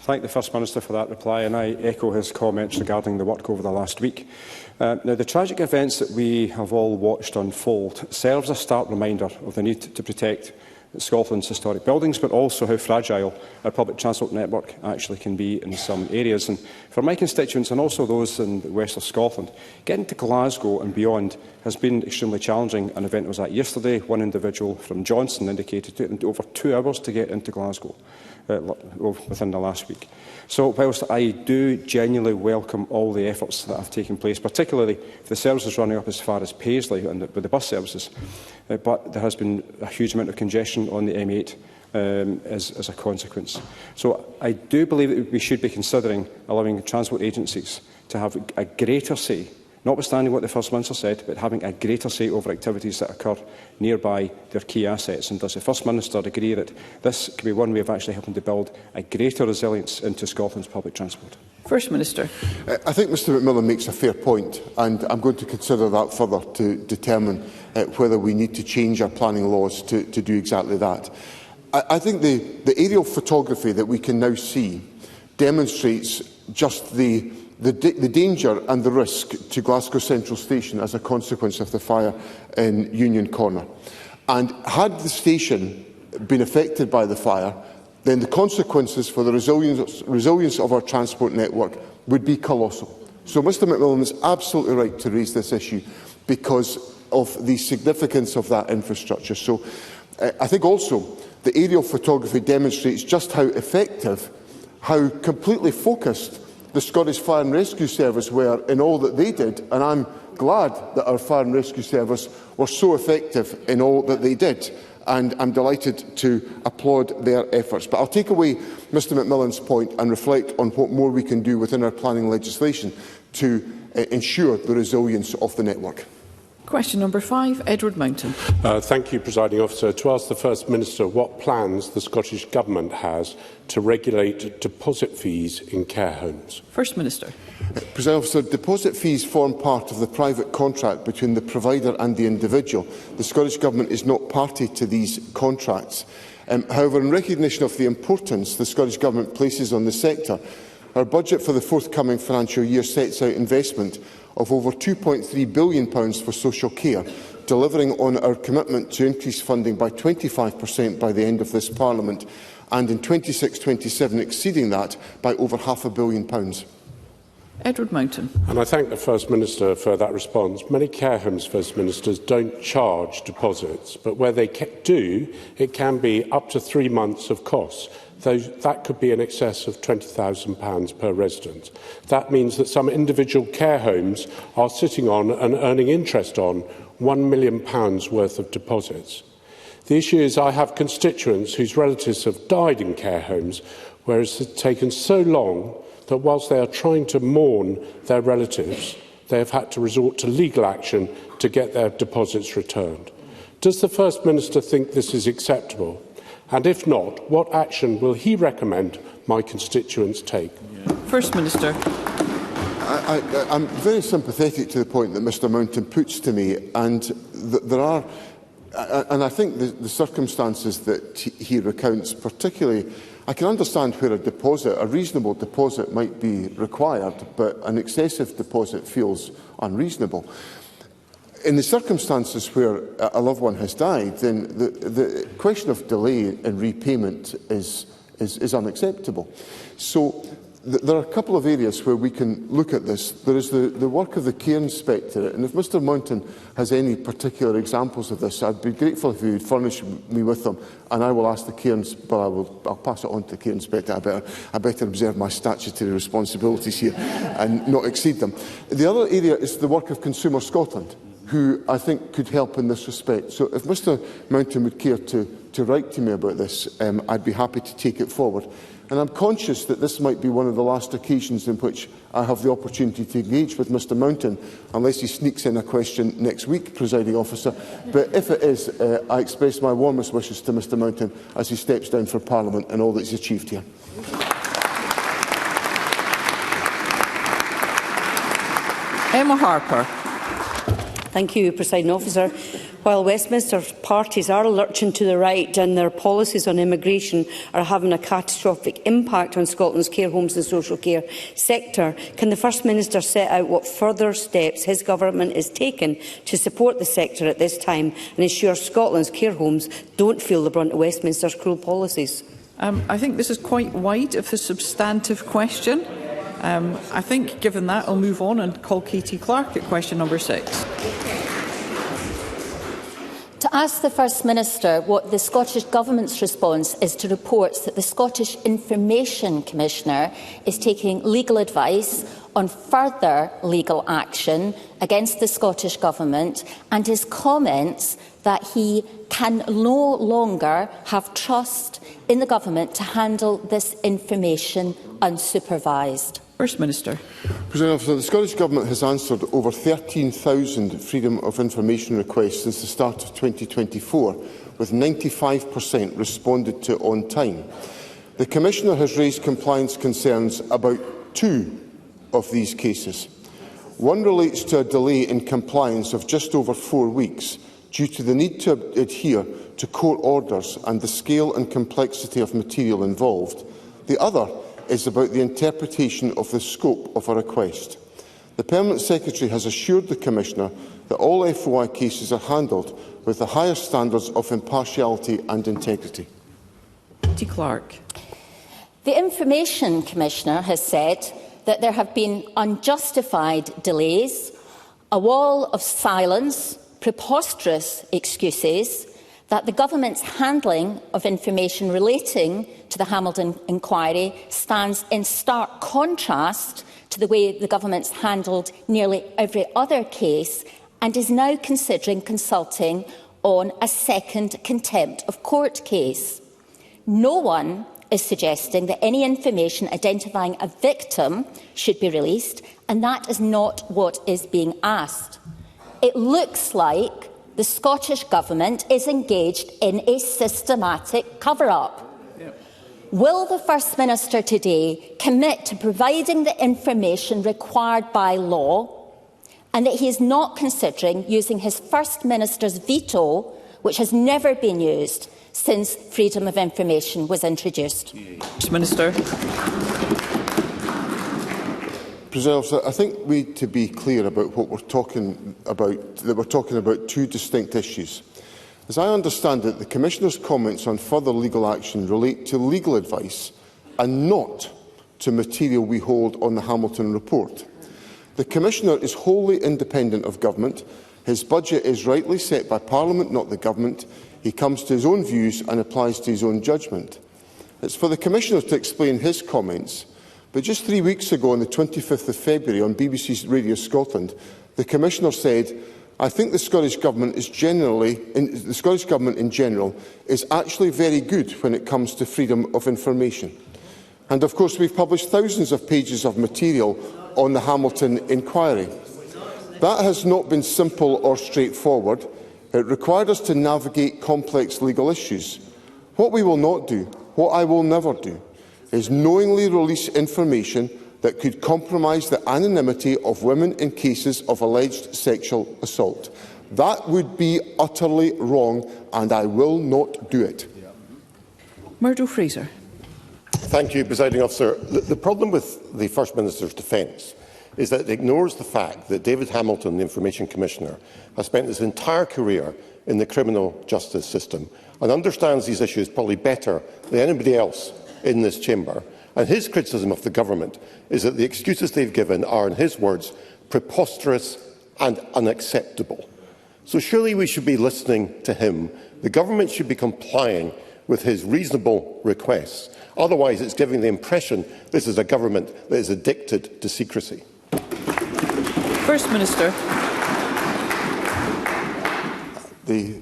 S19: Thank the First Minister for that reply, and I echo his comments regarding the work over the last week. Now, the tragic events that we have all watched unfold serves a stark reminder of the need to protect Scotland's historic buildings, but also how fragile our public transport network actually can be in some areas. And for my constituents and also those in the west of Scotland, getting to Glasgow and beyond has been extremely challenging. An event was at yesterday. One individual from Johnson indicated it took them over 2 hours to get into Glasgow within the last week. So whilst I do genuinely welcome all the efforts that have taken place, particularly if the service is running up as far as Paisley and with the bus services, but there has been a huge amount of congestion on the M8 as a consequence. So I do believe that we should be considering allowing transport agencies to have a greater say, notwithstanding what the First Minister said, but having a greater say over activities that occur nearby their key assets. And does the First Minister agree that this could be one way of actually helping to build a greater resilience into Scotland's public transport?
S1: First Minister.
S16: I think Mr McMillan makes a fair point, and I'm going to consider that further to determine whether we need to change our planning laws to do exactly that. I think the aerial photography that we can now see demonstrates just the danger and the risk to Glasgow Central Station as a consequence of the fire in Union Corner. And had the station been affected by the fire, then the consequences for the resilience of our transport network would be colossal. So Mr McMillan is absolutely right to raise this issue because of the significance of that infrastructure. So I think also the aerial photography demonstrates just how effective, how completely focused the Scottish Fire and Rescue Service were in all that they did, and I'm glad that our Fire and Rescue Service were so effective in all that they did, and I'm delighted to applaud their efforts. But I'll take away Mr McMillan's point and reflect on what more we can do within our planning legislation to ensure the resilience of the network.
S1: Question number 5, Edward Mountain.
S20: Thank you, Presiding Officer. To ask the First Minister what plans the Scottish Government has to regulate deposit fees in care homes.
S1: First Minister.
S16: Presiding Officer, deposit fees form part of the private contract between the provider and the individual. The Scottish Government is not party to these contracts. However, in recognition of the importance the Scottish Government places on the sector, our budget for the forthcoming financial year sets out investment of over £2.3 billion for social care, delivering on our commitment to increase funding by 25% by the end of this Parliament, and in 26-27 exceeding that by over £500 million.
S1: Edward Mountain.
S20: And I thank the First Minister for that response. Many care homes, First Ministers, don't charge deposits, but where they do, it can be up to 3 months of costs. That could be in excess of £20,000 per resident. That means that some individual care homes are sitting on and earning interest on £1 million worth of deposits. The issue is I have constituents whose relatives have died in care homes, where it has taken so long that whilst they are trying to mourn their relatives, they have had to resort to legal action to get their deposits returned. Does the First Minister think this is acceptable? And if not, what action will he recommend my constituents take?
S1: First Minister.
S16: I'm very sympathetic to the point that Mr Mountain puts to me, and there are And I think the circumstances that he recounts, particularly, I can understand where a reasonable deposit might be required, but an excessive deposit feels unreasonable. In the circumstances where a loved one has died, then the question of delay in repayment is unacceptable. So there are a couple of areas where we can look at this. There is the work of the Care Inspectorate, and if Mr Mountain has any particular examples of this, I'd be grateful if he would furnish me with them, and I will ask the Care Inspector, I'll pass it on to the Care Inspector. I better observe my statutory responsibilities here and not exceed them. The other area is the work of Consumer Scotland, who I think could help in this respect. So if Mr Mountain would care to write to me about this, I'd be happy to take it forward. And I'm conscious that this might be one of the last occasions in which I have the opportunity to engage with Mr Mountain, unless he sneaks in a question next week, Presiding Officer. But if it is, I express my warmest wishes to Mr Mountain as he steps down for Parliament and all that he's achieved here.
S1: Emma Harper.
S21: Thank you, Presiding Officer. While Westminster parties are lurching to the right and their policies on immigration are having a catastrophic impact on Scotland's care homes and social care sector, can the First Minister set out what further steps his government is taking to support the sector at this time and ensure Scotland's care homes don't feel the brunt of Westminster's cruel policies?
S1: I think this is quite wide of the substantive question. I think, given that, I'll move on and call Katie Clark at question number 6.
S22: To ask the First Minister what the Scottish Government's response is to reports that the Scottish Information Commissioner is taking legal advice on further legal action against the Scottish Government, and his comments that he can no longer have trust in the Government to handle this information unsupervised.
S1: First Minister.
S16: President Officer, the Scottish Government has answered over 13,000 Freedom of Information requests since the start of 2024, with 95% responded to on time. The Commissioner has raised compliance concerns about 2 of these cases. One relates to a delay in compliance of just over 4 weeks due to the need to adhere to court orders and the scale and complexity of material involved. The other is about the interpretation of the scope of a request. The Permanent Secretary has assured the Commissioner that all FOI cases are handled with the highest standards of impartiality and integrity.
S1: Katie Clark.
S22: The Information Commissioner has said that there have been unjustified delays, a wall of silence, preposterous excuses, that the Government's handling of information relating to the Hamilton inquiry stands in stark contrast to the way the Government's handled nearly every other case, and is now considering consulting on a second contempt of court case. No one is suggesting that any information identifying a victim should be released, and that is not what is being asked. It looks like the Scottish Government is engaged in a systematic cover-up. Will the First Minister today commit to providing the information required by law, and that he is not considering using his First Minister's veto, which has never been used since freedom of information was introduced?
S1: First Minister.
S16: President Officer, I think we need to be clear about what we're talking about, that we're talking about 2 distinct issues. As I understand it, the Commissioner's comments on further legal action relate to legal advice and not to material we hold on the Hamilton report. The Commissioner is wholly independent of Government. His budget is rightly set by Parliament, not the Government. He comes to his own views and applies to his own judgment. It's for the Commissioner to explain his comments. But just 3 weeks ago, on the 25th of February, on BBC Radio Scotland, the Commissioner said, "I think the Scottish Government in general is actually very good when it comes to freedom of information." And of course, we've published thousands of pages of material on the Hamilton inquiry. That has not been simple or straightforward. It required us to navigate complex legal issues. What we will not do, what I will never do, is knowingly release information that could compromise the anonymity of women in cases of alleged sexual assault. That would be utterly wrong, and I will not do it.
S1: Murdo Fraser.
S2: Thank you, Presiding Officer. The problem with the First Minister's defence is that it ignores the fact that David Hamilton, the Information Commissioner, has spent his entire career in the criminal justice system and understands these issues probably better than anybody else in this chamber. And his criticism of the government is that the excuses they've given are, in his words, preposterous and unacceptable. So surely we should be listening to him. The government should be complying with his reasonable requests. Otherwise, it's giving the impression this is a government that is addicted to secrecy.
S1: First Minister.
S16: The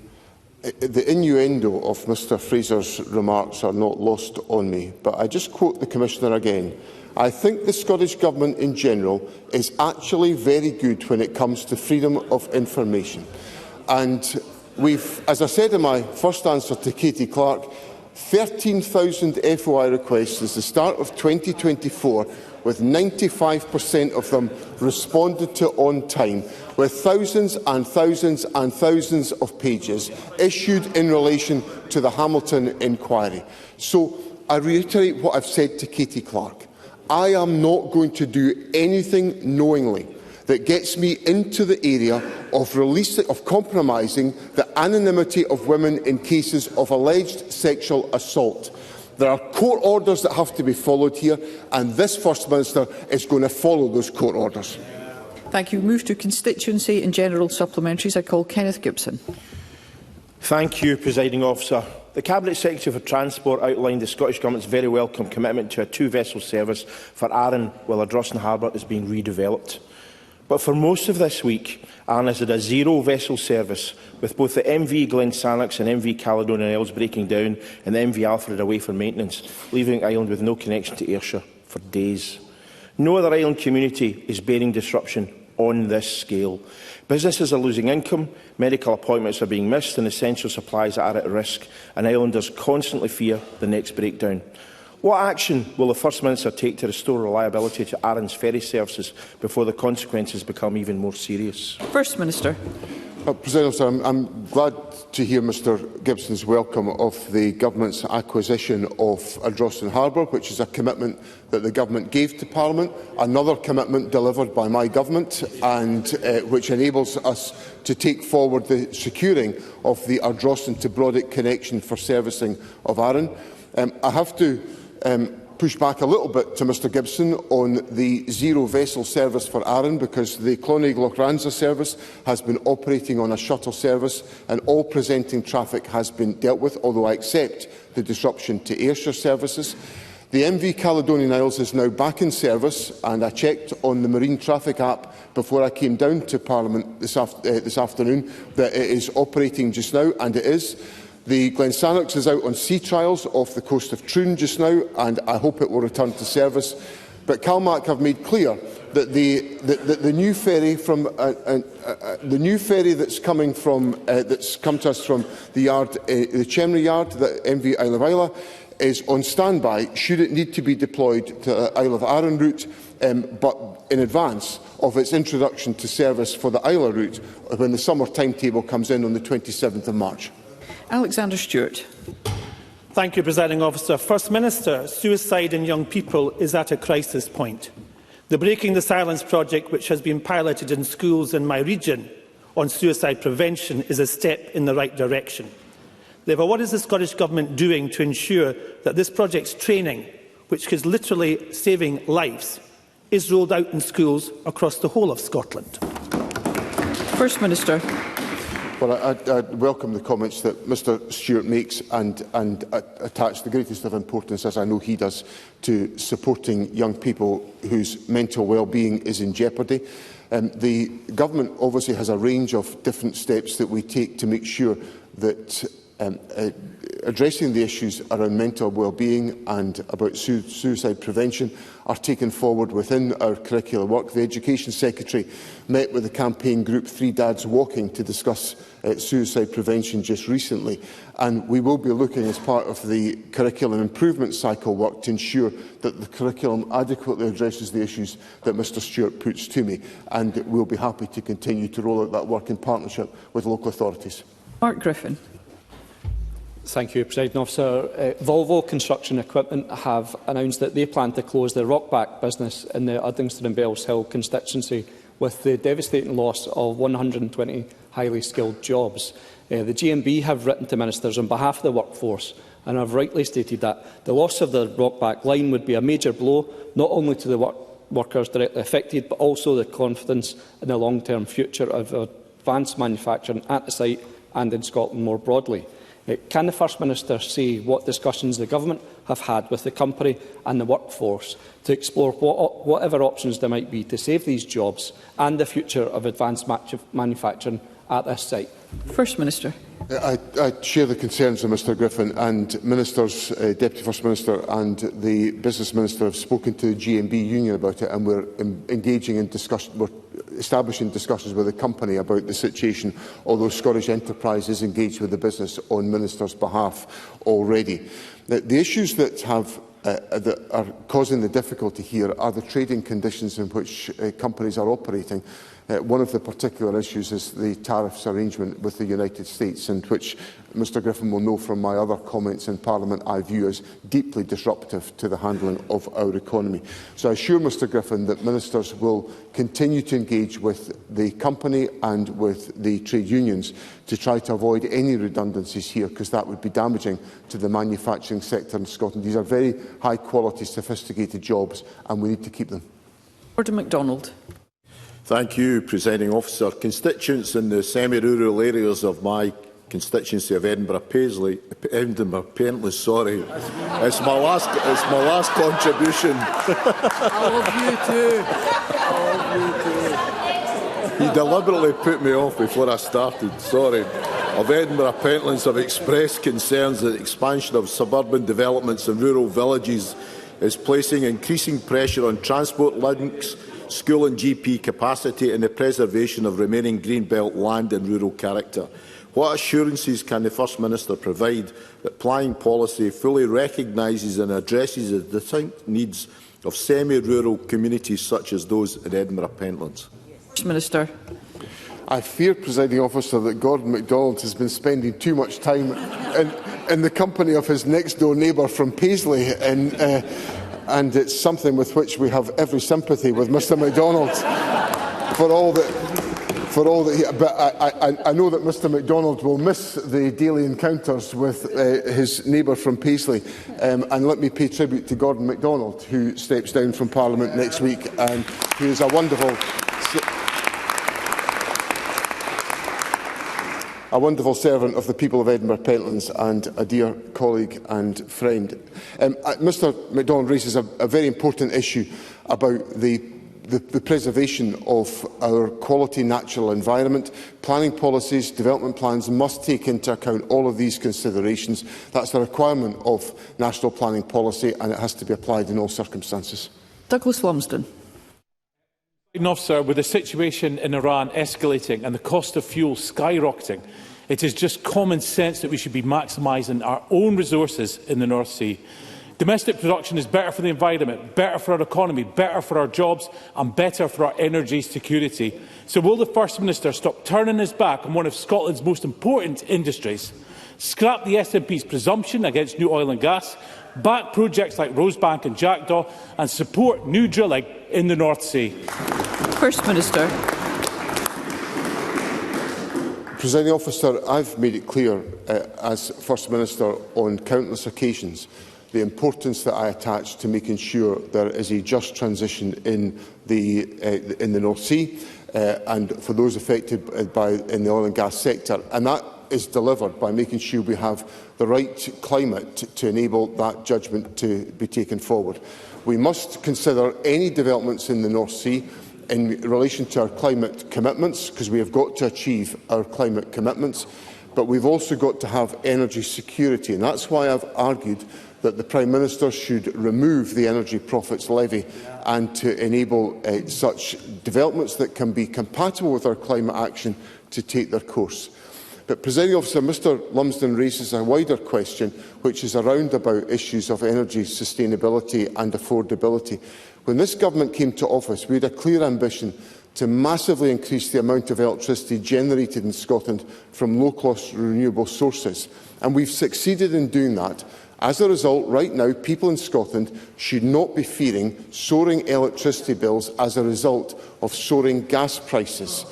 S16: innuendo of Mr Fraser's remarks are not lost on me, but I just quote the Commissioner again. I think the Scottish Government in general is actually very good when it comes to freedom of information. And we've, as I said in my first answer to Katie Clark, 13,000 FOI requests since the start of 2024, with 95% of them responded to on time, with thousands and thousands and thousands of pages issued in relation to the Hamilton inquiry. So I reiterate what I've said to Katie Clark. I am not going to do anything knowingly that gets me into the area of compromising the anonymity of women in cases of alleged sexual assault. There are court orders that have to be followed here, and this First Minister is going to follow those court orders.
S1: Thank you. Move to constituency and general supplementaries. I call Kenneth Gibson.
S17: Thank you, Presiding Officer. The Cabinet Secretary for Transport outlined the Scottish Government's very welcome commitment to a two-vessel service for Arran while Ardrossan Harbour is being redeveloped. But for most of this week, Arran has had a zero-vessel service, with both the MV Glensannox and MV Caledonian Isles breaking down and the MV Alfred away for maintenance, leaving the island with no connection to Ayrshire for days. No other island community is bearing disruption on this scale. Businesses are losing income, medical appointments are being missed and essential supplies are at risk, and islanders constantly fear the next breakdown. What action will the First Minister take to restore reliability to Arran's ferry services before the consequences become even more serious?
S1: First Minister.
S16: President Officer, I'm glad to hear Mr Gibson's welcome of the Government's acquisition of Ardrossan Harbour, which is a commitment that the Government gave to Parliament, another commitment delivered by my Government, and which enables us to take forward the securing of the Ardrossan to Brodick connection for servicing of Arran. I have to push back a little bit to Mr Gibson on the zero-vessel service for Arran, because the Clonegg-Lochranza service has been operating on a shuttle service and all presenting traffic has been dealt with, although I accept the disruption to Ayrshire services. The MV Caledonian Isles is now back in service, and I checked on the Marine Traffic app before I came down to Parliament this afternoon that it is operating just now, and it is. The Glensannox is out on sea trials off the coast of Troon just now, and I hope it will return to service. But CalMac have made clear that the new ferry from that's coming from that's come to us from the yard, the Chemney Yard, the MV Isle of Islay, is on standby should it need to be deployed to the Isle of Arran route, but in advance of its introduction to service for the Islay route when the summer timetable comes in on the 27th of March.
S1: Alexander Stewart.
S4: Thank you, Presiding Officer. First Minister, suicide in young people is at a crisis point. The Breaking the Silence project, which has been piloted in schools in my region on suicide prevention, is a step in the right direction. Therefore, what is the Scottish Government doing to ensure that this project's training, which is literally saving lives, is rolled out in schools across the whole of Scotland?
S1: First Minister.
S16: Well, I welcome the comments that Mr Stewart makes and attach the greatest of importance, as I know he does, to supporting young people whose mental well-being is in jeopardy. The Government obviously has a range of different steps that we take to make sure that addressing the issues around mental well-being and about suicide prevention are taken forward within our curricular work. The Education Secretary met with the campaign group 3 Dads Walking to discuss suicide prevention just recently, and we will be looking as part of the curriculum improvement cycle work to ensure that the curriculum adequately addresses the issues that Mr Stewart puts to me, and we'll be happy to continue to roll out that work in partnership with local authorities.
S1: Mark Griffin.
S3: Thank you, Presiding Officer. Volvo Construction Equipment have announced that they plan to close their Rockback business in the Uddingston and Bells Hill constituency, with the devastating loss of 120 highly skilled jobs. The GMB have written to ministers on behalf of the workforce and have rightly stated that the loss of the Rockback line would be a major blow, not only to the workers directly affected, but also the confidence in the long-term future of advanced manufacturing at the site and in Scotland more broadly. Can the First Minister say what discussions the Government have had with the company and the workforce to explore whatever options there might be to save these jobs and the future of advanced manufacturing at this site?
S1: First Minister.
S16: I share the concerns of Mr Griffin, and Ministers, Deputy First Minister and the Business Minister have spoken to the GMB union about it, and we're engaging in discussion. We're establishing discussions with the company about the situation, although Scottish Enterprise is engaged with the business on Minister's behalf already. The issues that are causing the difficulty here are the trading conditions in which companies are operating. One of the particular issues is the tariffs arrangement with the United States, and which Mr Griffin will know from my other comments in Parliament I view as deeply disruptive to the handling of our economy. So I assure Mr Griffin that ministers will continue to engage with the company and with the trade unions to try to avoid any redundancies here, because that would be damaging to the manufacturing sector in Scotland. These are very high quality, sophisticated jobs, and we need to keep them.
S1: Gordon MacDonald.
S5: Thank you, Presiding Officer. Constituents in the semi-rural areas of my constituency of Edinburgh Paisley, Pentland, sorry. It's my last contribution.
S23: I love you too.
S5: You deliberately put me off before I started, sorry. Of Edinburgh Pentlands have expressed concerns that the expansion of suburban developments in rural villages is placing increasing pressure on transport links, school and GP capacity and the preservation of remaining greenbelt land and rural character. What assurances can the First Minister provide that planning policy fully recognises and addresses the distinct needs of semi-rural communities such as those in Edinburgh Pentlands?
S1: First Minister.
S16: I fear, Presiding Officer, that Gordon MacDonald has been spending too much time in the company of his next-door neighbour from Paisley, and it's something with which we have every sympathy with Mr MacDonald for all that. But I know that Mr MacDonald will miss the daily encounters with his neighbour from Paisley, and let me pay tribute to Gordon MacDonald, who steps down from Parliament next week, and who is a wonderful servant of the people of Edinburgh Pentlands and a dear colleague and friend. Mr MacDonald raises a very important issue about the preservation of our quality natural environment. Planning policies, development plans must take into account all of these considerations. That's a requirement of national planning policy, and it has to be applied in all circumstances.
S1: Douglas Lumsden.
S7: Officer, with the situation in Iran escalating and the cost of fuel skyrocketing, it is just common sense that we should be maximising our own resources in the North Sea. Domestic production is better for the environment, better for our economy, better for our jobs and better for our energy security. So will the First Minister stop turning his back on one of Scotland's most important industries, scrap the SNP's presumption against new oil and gas, back projects like Rosebank and Jackdaw and support new drilling in the North Sea?
S1: First Minister.
S16: Presiding Officer, I've made it clear as First Minister on countless occasions the importance that I attach to making sure there is a just transition in the North Sea and for those affected in the oil and gas sector, and that is delivered by making sure we have the right climate to enable that judgment to be taken forward. We must consider any developments in the North Sea in relation to our climate commitments, because we have got to achieve our climate commitments. but we've also got to have energy security. And that's why I've argued that the Prime Minister should remove the Energy Profits Levy and to enable such developments that can be compatible with our climate action to take their course. But, Presiding Officer, Mr Lumsden raises a wider question, which is around about issues of energy sustainability and affordability. When this government came to office, we had a clear ambition to massively increase the amount of electricity generated in Scotland from low-cost renewable sources. And we've succeeded in doing that. As a result, right now, people in Scotland should not be fearing soaring electricity bills as a result of soaring gas prices.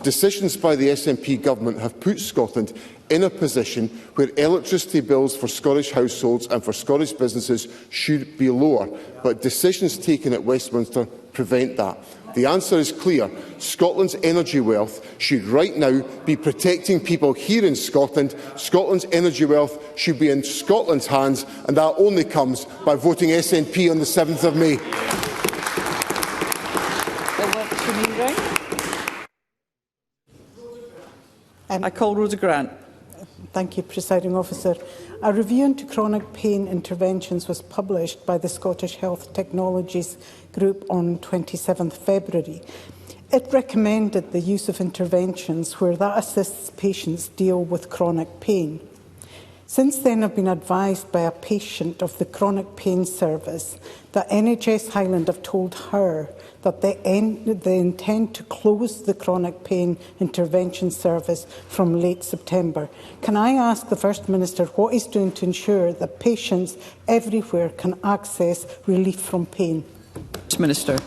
S16: Decisions by the SNP government have put Scotland in a position where electricity bills for Scottish households and for Scottish businesses should be lower, but decisions taken at Westminster prevent that. The answer is clear. Scotland's energy wealth should right now be protecting people here in Scotland. Scotland's energy wealth should be in Scotland's hands, and that only comes by voting SNP on the 7th of May.
S1: I call Rhoda Grant.
S8: Thank you, Presiding Officer. A review into chronic pain interventions was published by the Scottish Health Technologies Group on 27 February. It recommended the use of interventions where that assists patients deal with chronic pain. Since then, I've been advised by a patient of the Chronic Pain Service that NHS Highland have told her that they intend to close the Chronic Pain Intervention Service from late September. Can I ask the First Minister what he's doing to ensure that patients everywhere can access relief from pain?
S1: Minister.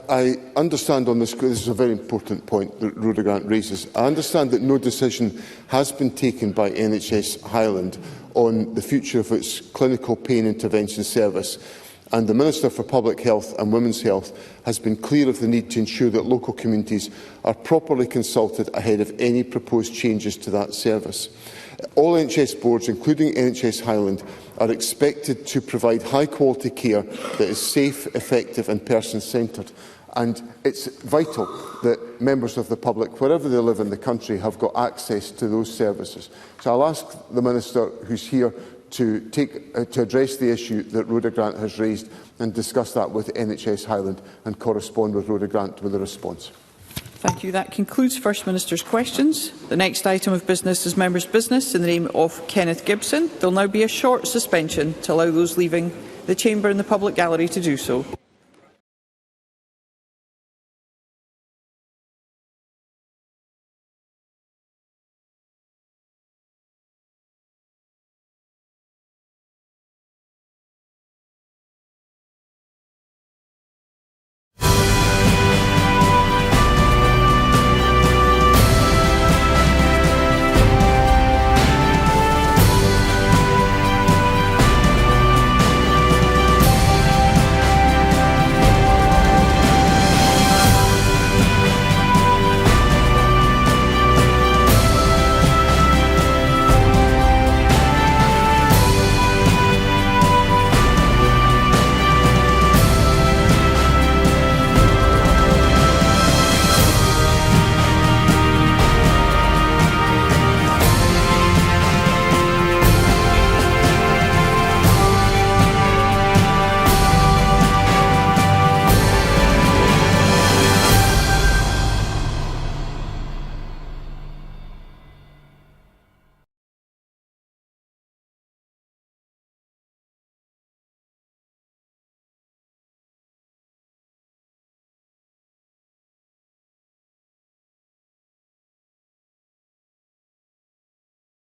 S16: I understand on this is a very important point that Rhoda Grant raises. I understand that no decision has been taken by NHS Highland on the future of its clinical pain intervention service, and the Minister for Public Health and Women's Health has been clear of the need to ensure that local communities are properly consulted ahead of any proposed changes to that service. All NHS boards, including NHS Highland, are expected to provide high-quality care that is safe, effective and person-centred. And it's vital that members of the public, wherever they live in the country, have got access to those services. So I'll ask the Minister who's here to address the issue that Rhoda Grant has raised and discuss that with NHS Highland and correspond with Rhoda Grant with a response.
S1: Thank you. That concludes First Minister's questions. The next item of business is Members' Business in the name of Kenneth Gibson. There will now be a short suspension to allow those leaving the chamber and the public gallery to do so.